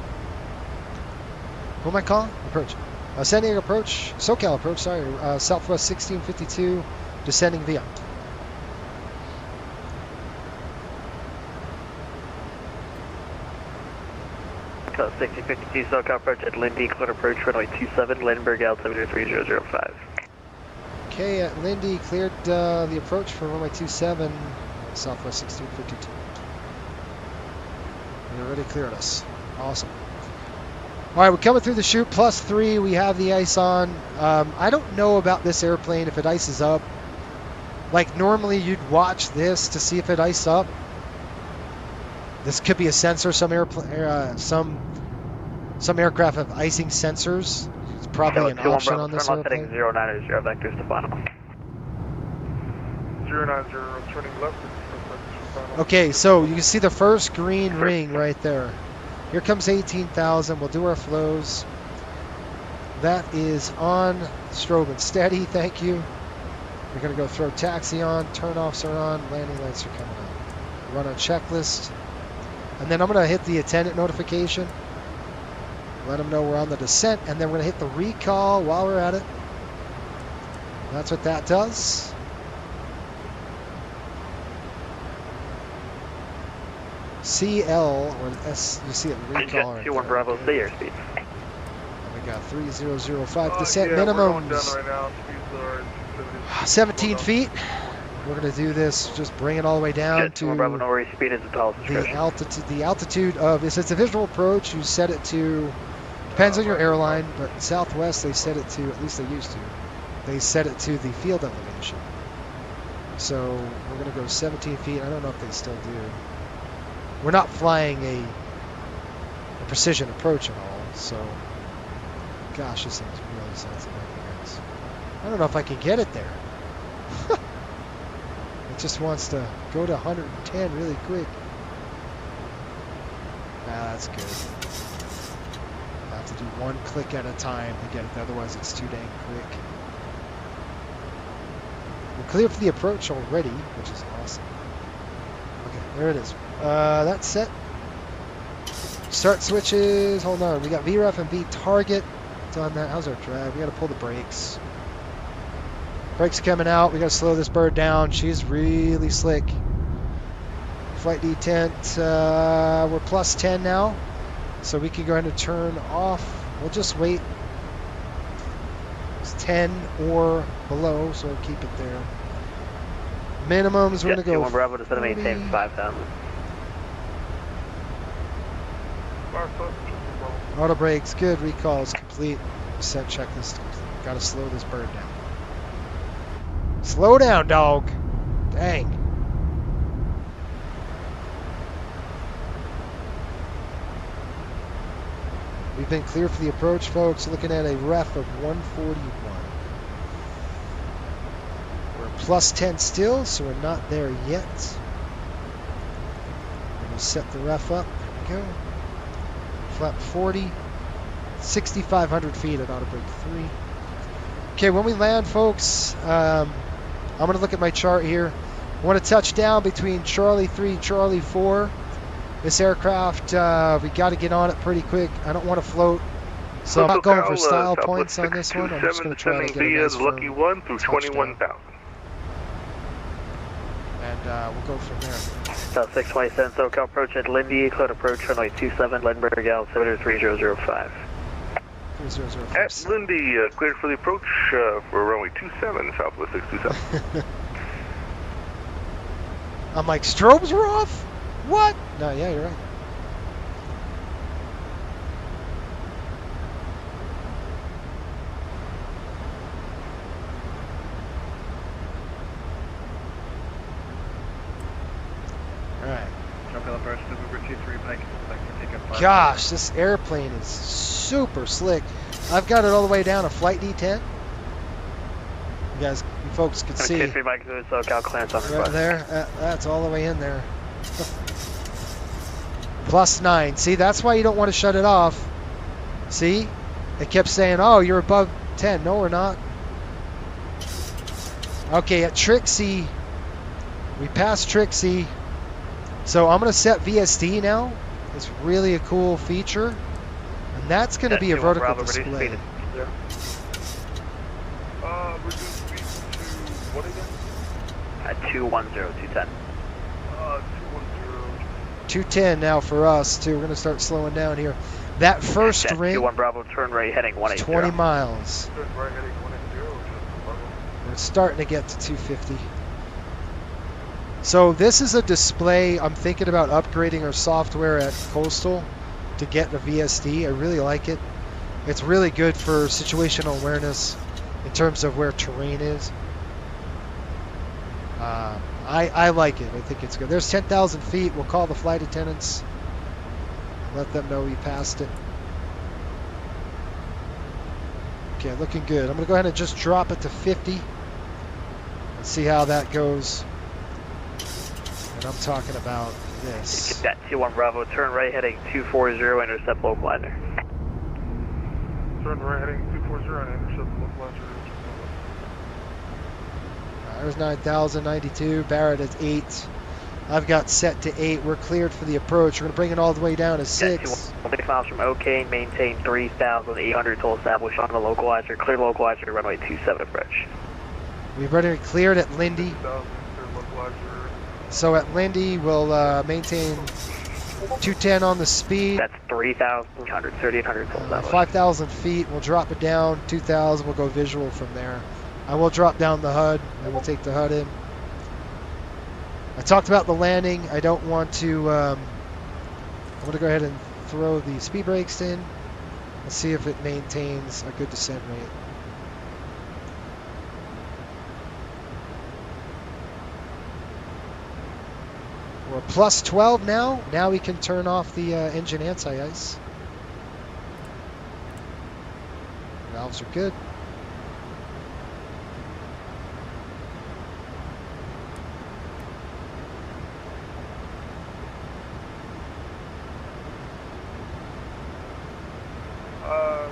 Who am I calling? Approach. San Diego approach. SoCal approach. Sorry. Southwest 1652. Descending via. Code 1652 SoCal approach at Lindy, cleared approach runway 27, Lindenberg altitude 3005. Okay, at Lindy, cleared the approach for runway 27, Southwest 1652. They already cleared us. Awesome. All right, we're coming through the chute, +3. We have the ice on. I don't know about this airplane if it ices up. Like normally you'd watch this to see if it ices up. This could be a sensor. Some aircraft have icing sensors. It's probably an option on this airplane. 090 vectors to final. 090, turning left. Okay, so you can see the first green ring right there. Here comes 18,000. We'll do our flows. That is on. Strobe and steady. Thank you. We're going to go throw taxi on. Turn-offs are on. Landing lights are coming on. Run a checklist. And then I'm going to hit the attendant notification. Let them know we're on the descent. And then we're going to hit the recall while we're at it. That's what that does. CL or S, you see it recall. Jet 21 Bravo, stay airspeed. And we got 3005 descent minimums. Right now. 17 feet. We're going to do this, just bring it all the way down Jet to 21 Bravo, no worries, speed is the tallest the altitude of, if it's a visual approach, you set it to, depends on your airline, but Southwest, they set it to, at least they used to, they set it to the field elevation. So we're going to go 17 feet. I don't know if they still do. We're not flying a precision approach at all, so gosh, this thing's really sensitive. I don't know if I can get it there. It just wants to go to 110 really quick. That's good. I have to do one click at a time to get it, otherwise it's too dang quick. We're clear for the approach already, which is awesome. Okay, there it is. That's set. Start switches. Hold on. We got VREF and V target. Done that. How's our drag? We got to pull the brakes. Brakes coming out. We got to slow this bird down. She's really slick. Flight detent. We're +10 now, so we can go ahead and turn off. We'll just wait. It's 10 or below, so keep it there. Minimums, we're going to go 2-1 Bravo, just to maintain 5,000. Auto brakes, good. Recalls complete. Set checklist complete. Got to slow this bird down. Slow down, dog. Dang. We've been clear for the approach, folks. Looking at a ref of 141. We're plus 10 still, so we're not there yet. We'll set the ref up. There we go. Flap 40. 6,500 feet at auto brake 3. Okay, when we land, folks, I'm going to look at my chart here. I want to touch down between Charlie 3 and Charlie 4. This aircraft, we got to get on it pretty quick. I don't want to float, so I'm not going for style points on this one. I'm just going to try to get a nice Lucky 1 through 21,000. And we'll go from there. South 627, SoCal approach at Lindy, cleared approach runway 27, Ledenburg altimeter 3005. 3005. At Lindy, cleared for the approach for runway 27, Southwest 627. I'm like, strobes were off? What? No, yeah, you're right. Gosh, this airplane is super slick. I've got it all the way down to flight D10. You folks could see. Right there, that's all the way in there. Plus 9. See, that's why you don't want to shut it off. See? It kept saying, oh, you're above 10. No, we're not. Okay, at Trixie, we passed Trixie. So I'm going to set VSD now. It's really a cool feature. And that's going to be a vertical display. Reduce speed to what again? At 210, 210. 210 now for us, too. We're going to start slowing down here. That first ring, 21 Bravo, turn right heading 180. 20 miles. Turn right heading 180. We're starting to get to 250. So this is a display. I'm thinking about upgrading our software at Coastal to get the VSD. I really like it. It's really good for situational awareness in terms of where terrain is. I like it. I think it's good. There's 10,000 feet. We'll call the flight attendants. Let them know we passed it. Okay, looking good. I'm going to go ahead and just drop it to 50. Let's see how that goes. And I'm talking about this. That 21 Bravo, turn right heading 240, intercept localizer. Turn right heading 240 and intercept localizer. There's 9,092. Barrett is 8. I've got set to 8. We're cleared for the approach. We're going to bring it all the way down to 6. 6 miles from OK, maintain 3,800 total established on the localizer. Clear localizer, runway 27 approach. We've already cleared at Lindy. So at Lindy, we'll maintain 210 on the speed. That's 3,800, 3,800 total established. 5,000 feet. We'll drop it down. 2,000. We'll go visual from there. I will drop down the HUD, and we'll take the HUD in. I talked about the landing. I don't want to... I'm going to go ahead and throw the speed brakes in. Let's see if it maintains a good descent rate. We're plus 12 now. Now we can turn off the engine anti-ice. Valves are good.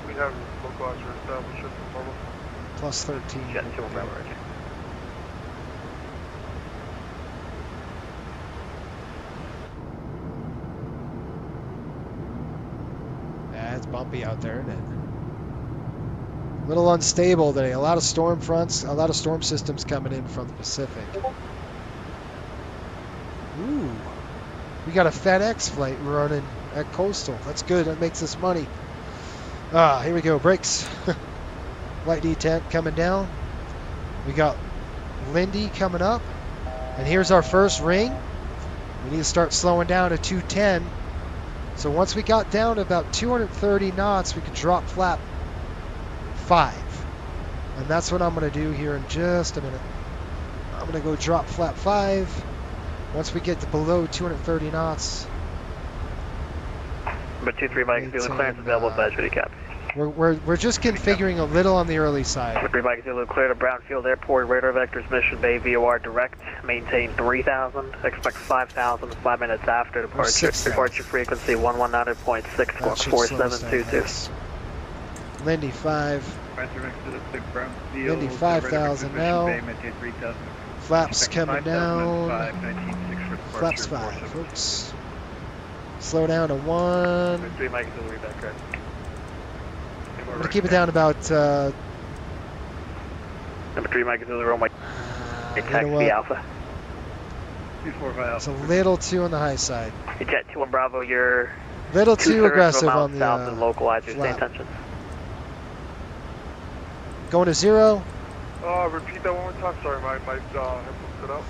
We have localizer established at Marble. Plus 13. Jet 2 Bravo. Yeah, it's bumpy out there, isn't it? A little unstable today. A lot of storm fronts, a lot of storm systems coming in from the Pacific. Ooh. We got a FedEx flight running at Coastal. That's good. That makes us money. Here we go. Brakes. Flight D10 coming down. We got Lindy coming up. And here's our first ring. We need to start slowing down to 210. So once we got down to about 230 knots, we could drop flap 5. And that's what I'm going to do here in just a minute. I'm going to go drop flap 5. Once we get to below 230 knots. Number 23, Mike, Zulu clearance available, badge ready, cap. We're just configuring a little on the early side. Number 3, Mike, Zulu clear to Brownfield Airport, radar vectors, Mission Bay, VOR direct, maintain 3,000, expect 5,000 5 minutes after departure. Departure frequency 119.64722. Lindy 5. Lindy 5,000 now. Flaps coming down. Flaps 5, folks. Slow down to 1. Number 3, Mike, Zulu back right. I'm going to keep it down about... Number 3, Mike, Zulu, runway. Taxi Alpha. It's a little too on the high side. Jet 2 Bravo, you're... Little too aggressive on the south and localizer, stay attention. Going to 0. Repeat that one more time. Sorry, my headphones cut out.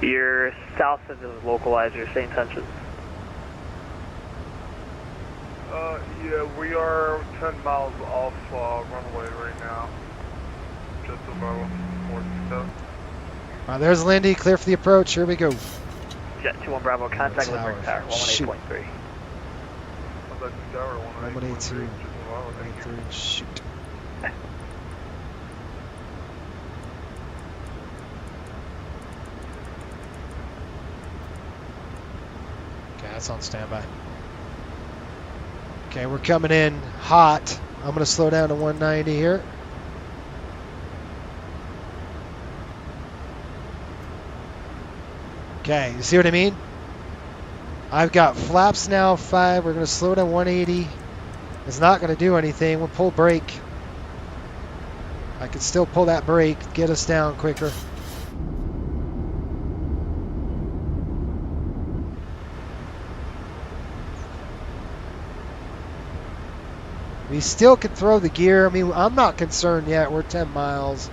You're south of the localizer, stay attention. Yeah, we are 10 miles off runway right now. Just about 47. There's Lindy, clear for the approach. Here we go. Jet 2 Bravo, contact with Tower 118.3. 182. 183, shoot. Okay, that's on standby. Okay, we're coming in hot. I'm going to slow down to 190 here. Okay, you see what I mean? I've got flaps now 5. We're going to slow down 180. It's not going to do anything. We'll pull brake. I can still pull that brake, get us down quicker. We still can throw the gear. I mean, I'm not concerned yet. We're 10 miles.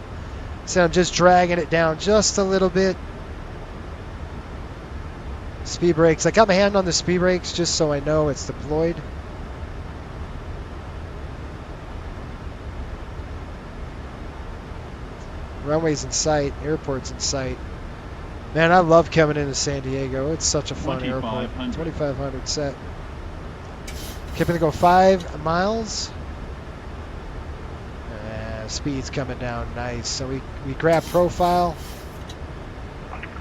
So I'm just dragging it down just a little bit. Speed brakes. I got my hand on the speed brakes just so I know it's deployed. Runway's in sight. Airport's in sight. Man, I love coming into San Diego. It's such a fun airport. 2,500 set. Keeping to go 5 miles. Speed's coming down nice. So we grab profile.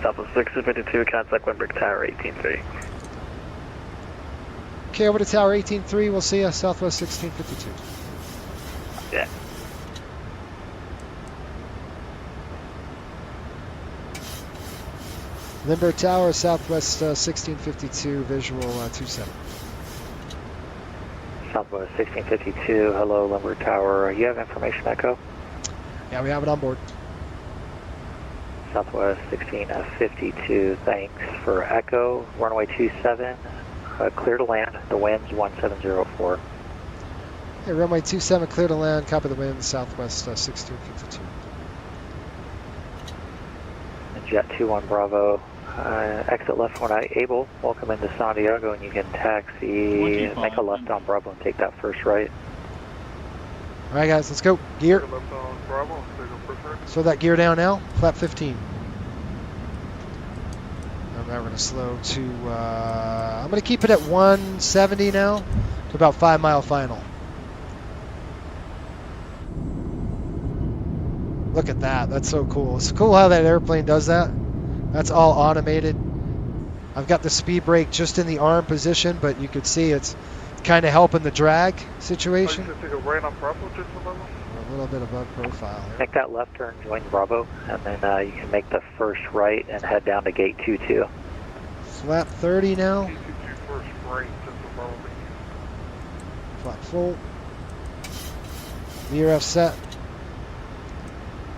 Southwest 652, contact Windbreak Tower 18.3. Okay, over to Tower 18.3. We'll see you, Southwest 1652. Yeah. Lindbergh Tower, Southwest 1652, visual 27. Southwest 1652, hello Lindbergh Tower. You have information, Echo? Yeah, we have it on board. Southwest 1652, thanks for Echo. Runway 27, clear to land. The wind's 1704. Hey, runway 27, clear to land. Copy the wind, Southwest 1652. Jet 21 Bravo, exit left when able. Welcome into San Diego, and you can taxi, make a left on Bravo and take that first right. All right, guys, let's go. Gear. Slow that gear down now. Flap 15. And now we're going to slow to, I'm going to keep it at 170 now, to about 5 mile final. Look at that. That's so cool. It's cool how that airplane does that. That's all automated. I've got the speed brake just in the arm position, but you could see it's kind of helping the drag situation. Take a right on Bravo, just a little bit above profile here. Make that left turn, join Bravo, and then you can make the first right and head down to gate 22. Flap 30 now. First right, just above. Flap full. VRF set.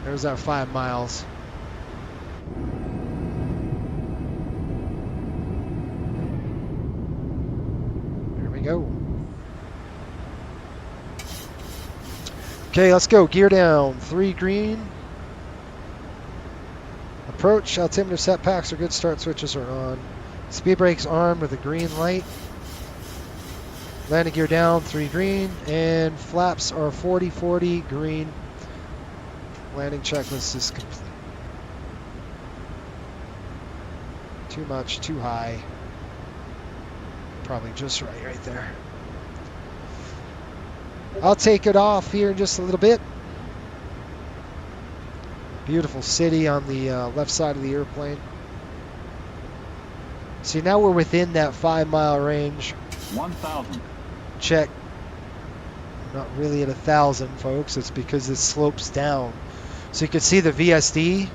There's our 5 miles. There we go. Okay, let's go. Gear down. 3 green. Approach. Altimeter set packs are good. Start switches are on. Speed brakes armed with a green light. Landing gear down. 3 green. And flaps are 40-40 green. Landing checklist is complete. Too much, too high. Probably just right there. I'll take it off here in just a little bit. Beautiful city on the left side of the airplane. See, now we're within that 5-mile range. 1,000. Check. Not really at 1,000, folks. It's because it slopes down. So you can see the VSD.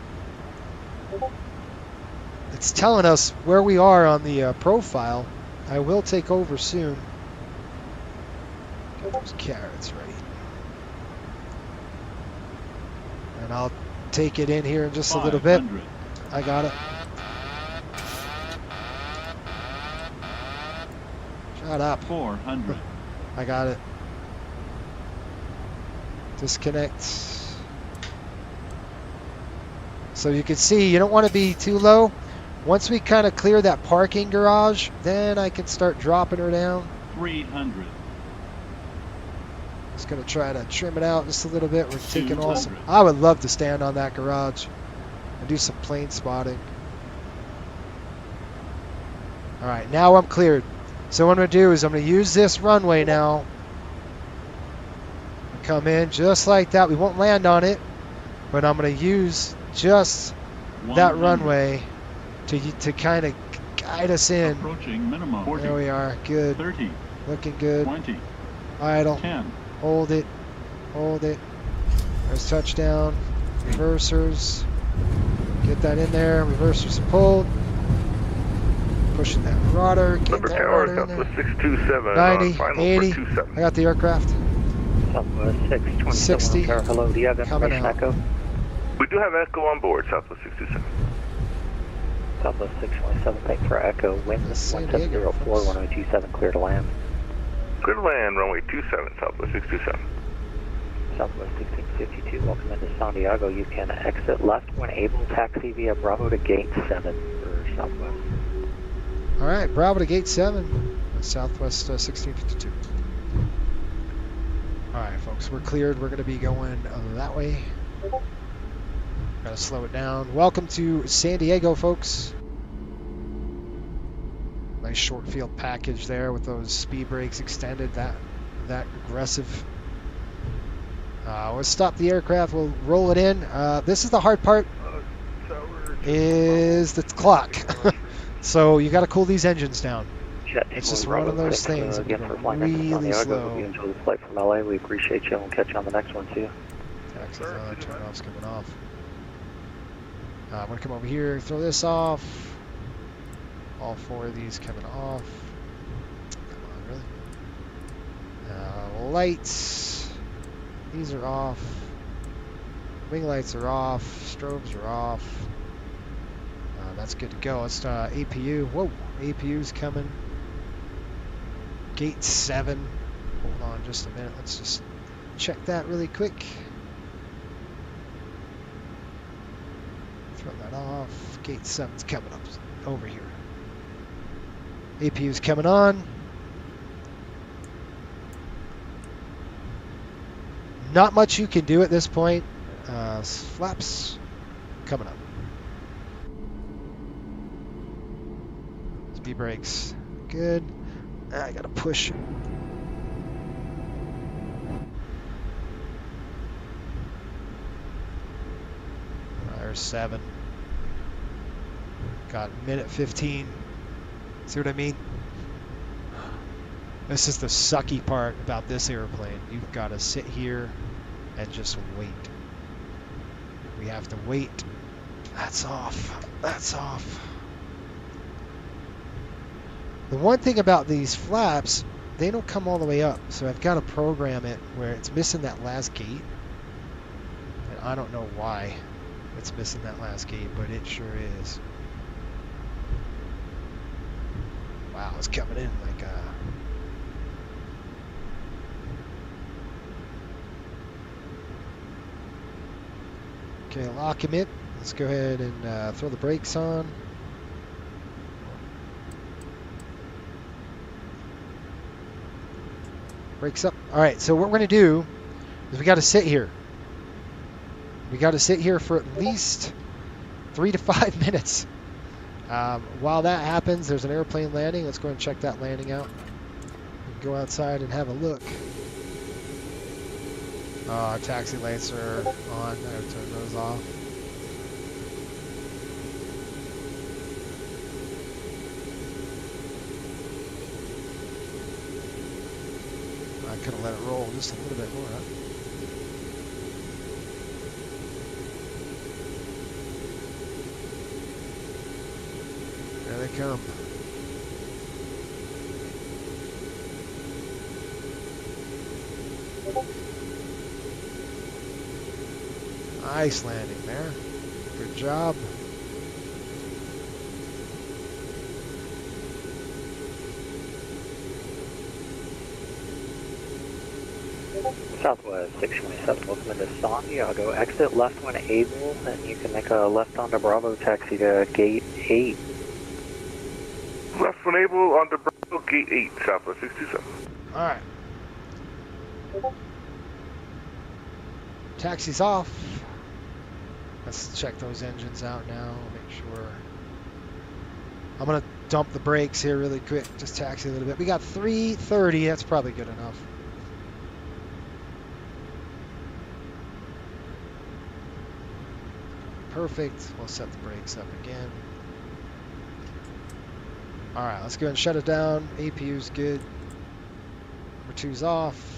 It's telling us where we are on the profile. I will take over soon. Get those carrots ready. And I'll take it in here in just a little bit. I got it. Shut up. 400. I got it. Disconnect. So you can see you don't want to be too low. Once we kind of clear that parking garage, then I can start dropping her down. 300. Just going to try to trim it out just a little bit. We're taking awesome. I would love to stand on that garage and do some plane spotting. All right, now I'm cleared. So what I'm going to do is I'm going to use this runway now. Come in just like that. We won't land on it, but I'm going to use just that runway to kind of guide us in. Approaching minimum. 40. There we are. Good. 30. Looking good. 20. Idle. 10. Hold it. Hold it. There's touchdown. Reversers. Get that in there. Reversers pulled. Pushing that rudder. Get Number that tower, rudder in there. Southwest 627. 90, final 80. for 27. I got the aircraft. Southwest 627. 60. Hello, do you have Coming information out. echo? We do have Echo on board, Southwest 627. Southwest 627, thanks for Echo. Wind San Diego, 1704, runway 27, clear to land. Clear to land, runway 27, Southwest 627. Southwest 1652, welcome into San Diego. You can exit left when able, taxi via Bravo to gate 7 for Southwest. All right, Bravo to gate 7, Southwest 1652. All right, folks, we're cleared. We're going to be going that way. Got to slow it down. Welcome to San Diego, folks. Nice short field package there with those speed brakes extended, that aggressive. We'll stop the aircraft. We'll roll it in. This is the hard part. Is the clock. So you got to cool these engines down. It's just one of those things. Again, for flying Really Hope slow. you enjoy the flight from LA. We appreciate you and we'll catch you on the next one too. Taxis, turn-off's coming off. I'm going to come over here, throw this off. All 4 of these coming off. Come on, really? Lights. These are off. Wing lights are off. Strobes are off. That's good to go. Let's APU. Whoa, APU's coming. Gate 7. Hold on just a minute. Let's just check that really quick. Throw that off. Gate 7's coming up over here. APU's coming on. Not much you can do at this point. Flaps coming up. Speed brakes. Good. I gotta push. There's 7. Got minute 15. See what I mean? This is the sucky part about this airplane. You've got to sit here and just wait. We have to wait. That's off. That's off. The one thing about these flaps, they don't come all the way up. So I've got to program it where it's missing that last gate. And I don't know why it's missing that last gate, but it sure is. Wow, it's coming in like a... Okay, lock him in. Let's go ahead and throw the brakes on. Brakes up. All right, so what we're going to do is we got to sit here. We got to sit here for at least 3 to 5 minutes. While that happens, there's an airplane landing. Let's go ahead and check that landing out. We can go outside and have a look. Our taxi lights are on. I have to turn those off. I could have let it roll just a little bit more, huh? There they come. Nice landing there. Good job. Southwest 627, welcome into Santiago. Exit left when able, and you can make a left onto Bravo taxi to gate 8. Left when able onto Bravo, gate 8, Southwest 627. Alright. Taxi's off. Let's check those engines out now, make sure. I'm going to dump the brakes here really quick, just taxi a little bit. We got 330, that's probably good enough. Perfect. We'll set the brakes up again. Alright, let's go ahead and shut it down. APU's good. Number 2's off.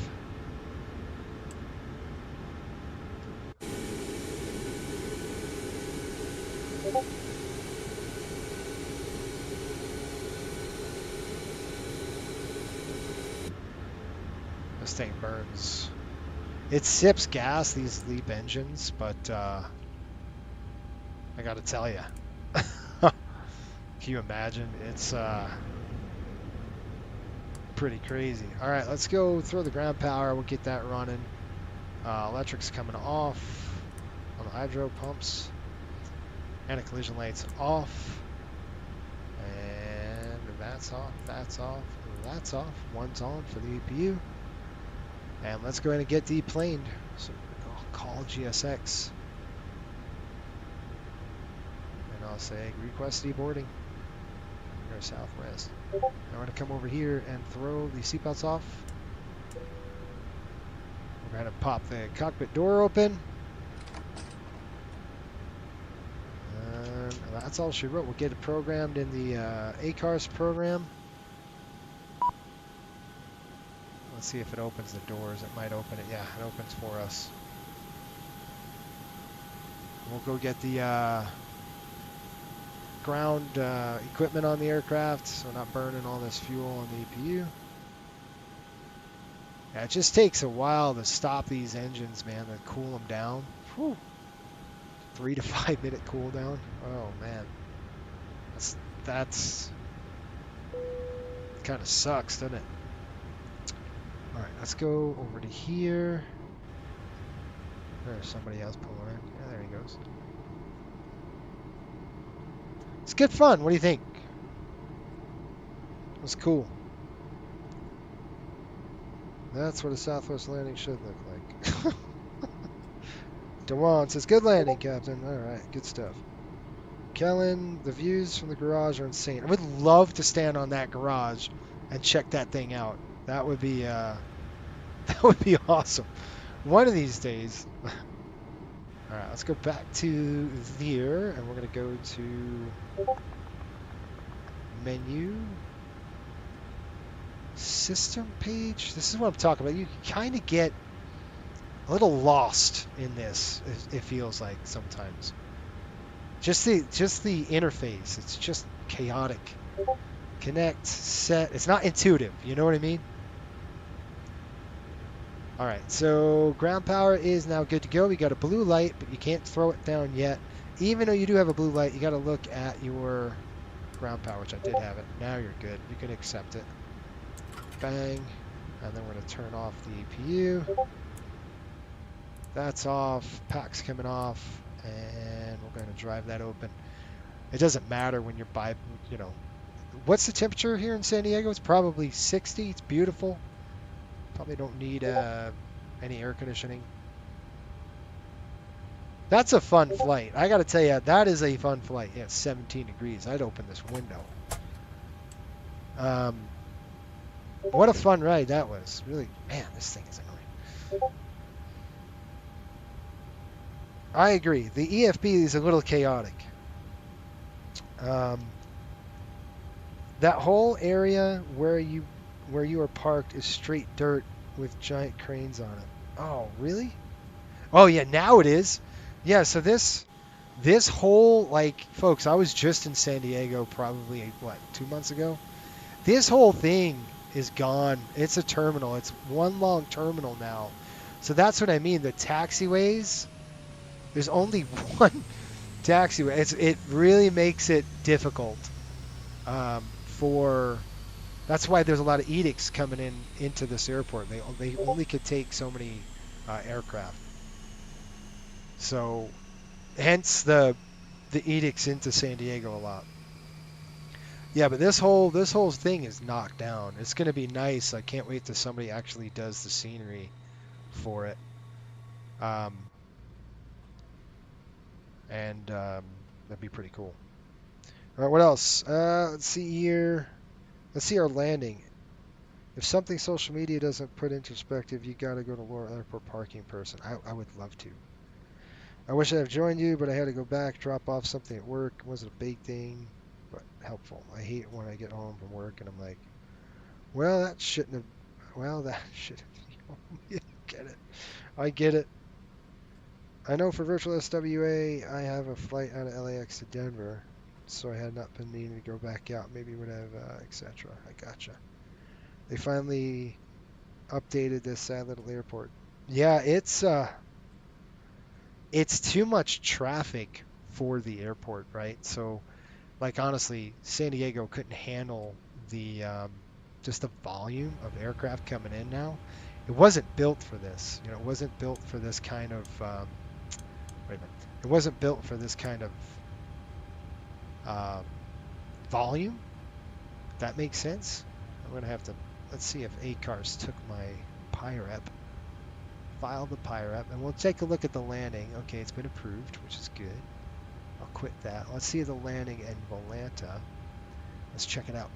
This thing burns. It sips gas, these LEAP engines, but I gotta tell you, can you imagine? It's pretty crazy. All right, let's go throw the ground power. We'll get that running. Electric's coming off on the hydro pumps. Anti-collision lights off. And that's off, that's off, that's off. One's on for the APU. And let's go ahead and get deplaned. So I'll call GSX. I'll say request deboarding. Go Southwest. Now we're going to come over here and throw the seatbelts off. We're going to pop the cockpit door open. And that's all she wrote. We'll get it programmed in the ACARS program. Let's see if it opens the doors. It might open it. Yeah, it opens for us. We'll go get the ground equipment on the aircraft, so not burning all this fuel on the APU. Yeah, it just takes a while to stop these engines, man, to cool them down. Whew. 3 to 5 minute cool down. Oh man, that's kind of sucks, doesn't it? All right, let's go over to here. There's somebody else pulling in. Yeah, there he goes. It's good fun. What do you think? It was cool. That's what a Southwest landing should look like. Dewan says, good landing, Captain. All right, good stuff. Kellen, the views from the garage are insane. I would love to stand on that garage and check that thing out. That would be awesome. One of these days. All right, let's go back to there, and we're going to go to menu, system page. This is what I'm talking about. You kind of get a little lost in this, it feels like sometimes. Just the interface, it's just chaotic. Connect, set, it's not intuitive, you know what I mean? All right, so ground power is now good to go. We got a blue light, but you can't throw it down yet. Even though you do have a blue light, you got to look at your ground power, which I did have it. Now you're good. You can accept it. Bang. And then we're going to turn off the APU. That's off. Pack's coming off. and we're going to drive that open. It doesn't matter when you're by, you know, what's the temperature here in San Diego? It's probably 60. It's beautiful. Probably don't need any air conditioning. That's a fun flight. I got to tell you, that is a fun flight. Yeah, it's 17 degrees. I'd open this window. What a fun ride that was. Really, man, this thing is annoying. I agree. The EFB is a little chaotic. That whole area where you are parked is straight dirt with giant cranes on it. Oh, really? Oh yeah, now it is. Yeah, so this whole, like, folks, I was just in San Diego probably, what, 2 months ago? This whole thing is gone. It's a terminal. It's one long terminal now. So that's what I mean. The taxiways, there's only one taxiway. It really makes it difficult that's why there's a lot of edicts coming into this airport. They only could take so many aircraft. So hence the edicts into San Diego a lot. Yeah, but this whole thing is knocked down. It's going to be nice. I can't wait till somebody actually does the scenery for it. That'd be pretty cool. All right, what else? Let's see here. Let's see our landing. If something social media doesn't put into perspective, you got to go to Laurel Airport parking person. I would love to. I wish I'd have joined you, but I had to go back, drop off something at work. It wasn't a big thing, but helpful. I hate it when I get home from work and I'm like, well, that shouldn't have. Get it. I get it. I know for virtual SWA, I have a flight out of LAX to Denver, so I had not been needing to go back out. Maybe would have, etc. I gotcha. They finally updated this sad little airport. Yeah, it's too much traffic for the airport, right? So, like, honestly, San Diego couldn't handle the just the volume of aircraft coming in now. It wasn't built for this. You know, it wasn't built for this kind of wait a minute. It wasn't built for this kind of volume. If that makes sense. I'm gonna have to, let's see if ACARS took my PIREP. File the PIREP, and we'll take a look at the landing. Okay, it's been approved, which is good. I'll quit that. Let's see the landing in Volanta. Let's check it out.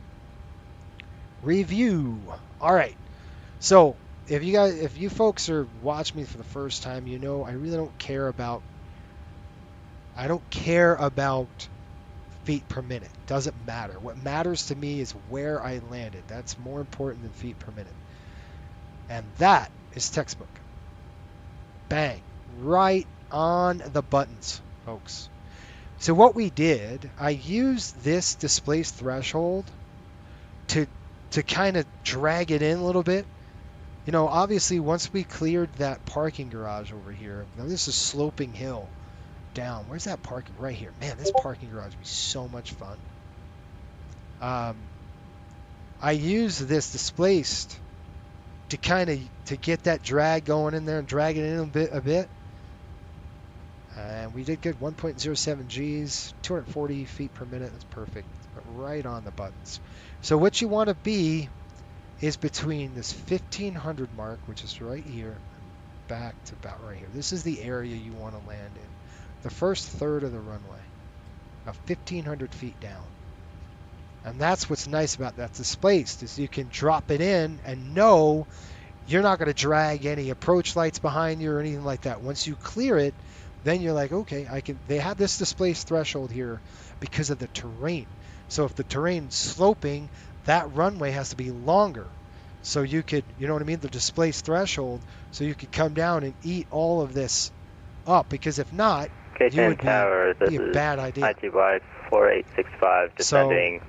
Review. All right. So if you folks are watching me for the first time, you know I really don't care about. I don't care about feet per minute. Doesn't matter. What matters to me is where I landed. That's more important than feet per minute. And that is textbook. Bang. Right on the buttons, folks. So what we did, I used this displaced threshold to kind of drag it in a little bit. You know, obviously once we cleared that parking garage over here, now this is sloping hill down. Where's that parking? Right here. Man, this parking garage would be so much fun. I used this displaced to get that drag going in there and drag it in a bit. And we did good. 1.07 Gs, 240 feet per minute. That's perfect. But right on the buttons. So what you want to be is between this 1500 mark, which is right here, back to about right here. This is the area you want to land in. The first third of the runway. About 1500 feet down. And that's what's nice about that displaced, is you can drop it in and know you're not going to drag any approach lights behind you or anything like that. Once you clear it, then you're like, okay, they have this displaced threshold here because of the terrain. So if the terrain's sloping, that runway has to be longer. So you could, you know what I mean, the displaced threshold, so you could come down and eat all of this up, because if not, KSAN you would Tower, be a bad idea. ITY 4865 descending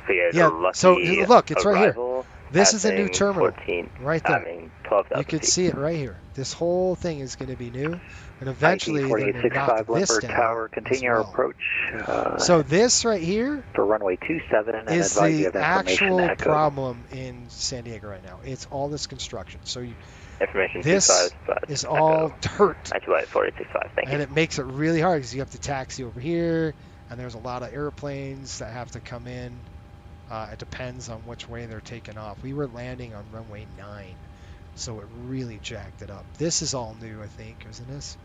via yeah, Lucky so look, it's arrival. right here. This is a new terminal 14, right there. I mean 12,000 You could feet. see it right here. This whole thing is going to be new, and eventually ID they're going to knock 4865 this Limber down Tower, as continue well. our approach. So this right here For runway 27 and is advise you the of information actual echoed. problem in San Diego right now. It's all this construction. So Information this 255, is all dirt, Actually, 4865, thank you. and it makes it really hard because you have to taxi over here, and there's a lot of airplanes that have to come in. It depends on which way they're taking off. We were landing on runway 9, so it really jacked it up. This is all new, I think, isn't this?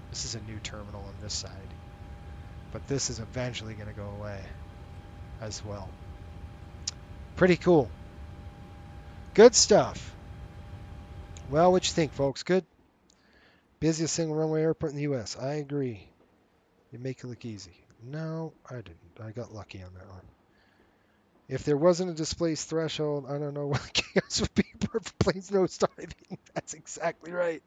This is a new terminal on this side. But this is eventually going to go away as well. Pretty cool. Good stuff. Well, what you think, folks? Good? Busiest single runway airport in the U.S. I agree. You make it look easy. No, I didn't. I got lucky on that one. If there wasn't a displaced threshold, I don't know what chaos would be for planes nosediving. That's exactly right.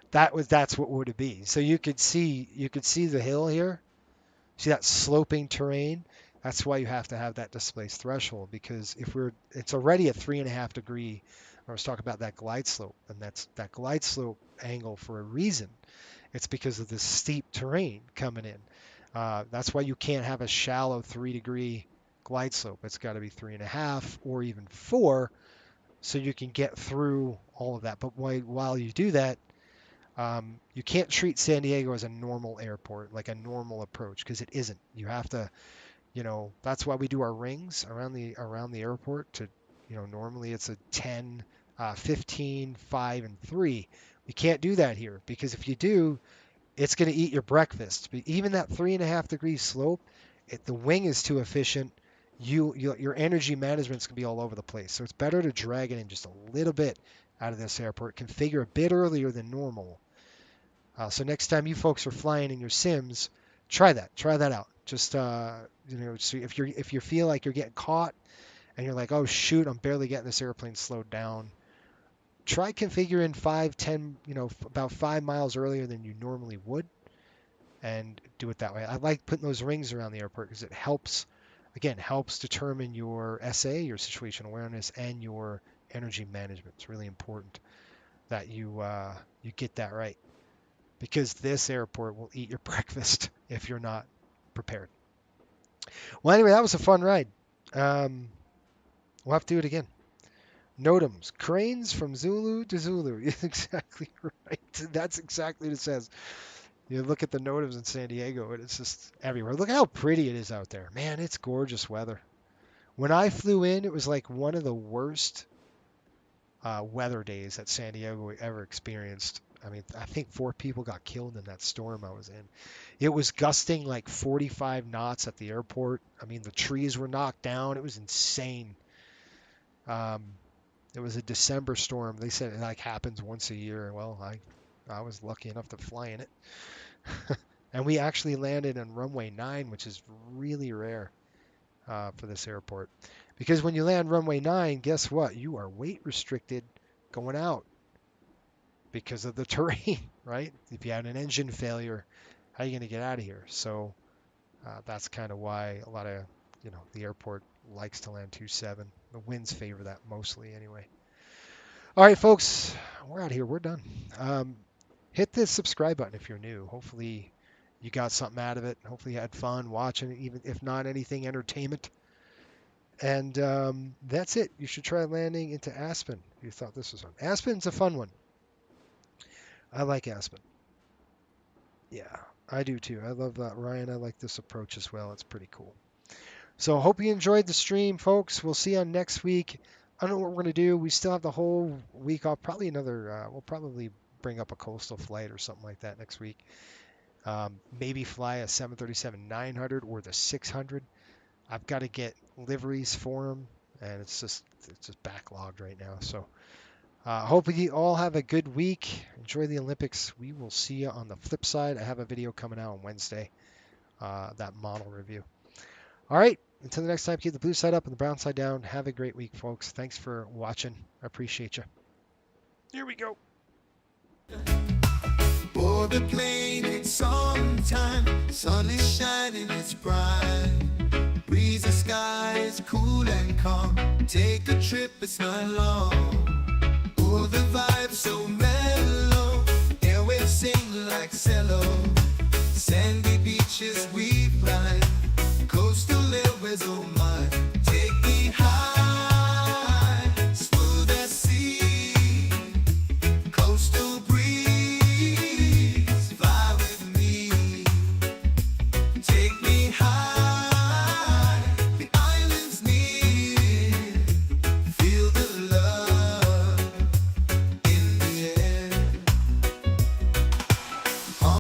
That's what would it be. So you could see the hill here. See that sloping terrain? That's why you have to have that displaced threshold, because it's already a 3.5 degree. I was talking about that glide slope, and that's that glide slope angle for a reason. It's because of this steep terrain coming in. That's why you can't have a shallow 3 degree glide slope. It's got to be 3.5 or even 4, so you can get through all of that. But while you do that, you can't treat San Diego as a normal airport, like a normal approach, because it isn't. You have to, that's why we do our rings around the airport. To, normally it's a 10, 15, 5, and 3. We can't do that here, because if you do, it's going to eat your breakfast. But even that 3.5 degree slope, the wing is too efficient. Your energy management's going to be all over the place. So it's better to drag it in just a little bit out of this airport, configure a bit earlier than normal. So next time you folks are flying in your sims, try that out. Just so if you feel like you're getting caught and you're like, oh shoot, I'm barely getting this airplane slowed down, try configuring 5-10, about 5 miles earlier than you normally would, and do it that way. I like putting those rings around the airport because it helps determine your SA, your situational awareness, and your energy management. It's really important that you get that right, because this airport will eat your breakfast if you're not prepared. Well, anyway, that was a fun ride. We'll have to do it again. NOTAMs, cranes from Zulu to Zulu. Exactly right. That's exactly what it says. You look at the NOTAMs in San Diego, and it's just everywhere. Look how pretty it is out there. Man, it's gorgeous weather. When I flew in, it was like one of the worst weather days that San Diego ever experienced. I mean, I think 4 people got killed in that storm I was in. It was gusting like 45 knots at the airport. I mean, the trees were knocked down. It was insane. It was a December storm. They said it happens once a year. Well, I was lucky enough to fly in it. And we actually landed on runway 9, which is really rare for this airport. Because when you land runway 9, guess what? You are weight restricted going out because of the terrain, right? If you had an engine failure, how are you going to get out of here? So that's kind of why a lot of, the airport likes to land 2.7. The winds favor that mostly anyway. All right, folks, we're out of here. We're done. Hit the subscribe button if you're new. Hopefully you got something out of it. Hopefully you had fun watching it, even if not anything entertainment. And that's it. You should try landing into Aspen if you thought this was fun. Aspen's a fun one. I like Aspen. Yeah, I do too. I love that, Ryan. I like this approach as well. It's pretty cool. So I hope you enjoyed the stream, folks. We'll see you on next week. I don't know what we're going to do. We still have the whole week off. Probably we'll probably bring up a coastal flight or something like that next week. Maybe fly a 737-900 or the 600. I've got to get liveries for them, and it's just backlogged right now. So hope you all have a good week. Enjoy the Olympics. We will see you on the flip side. I have a video coming out on Wednesday, that model review. All right. Until the next time, keep the blue side up and the brown side down. Have a great week, folks. Thanks for watching. I appreciate you. Here we go. Board the plane, it's summertime. Sun is shining, it's bright. Breeze, the sky is cool and calm. take a trip, it's not long. Oh, the vibe so mellow, airwaves sing like cello. Sandy beaches, we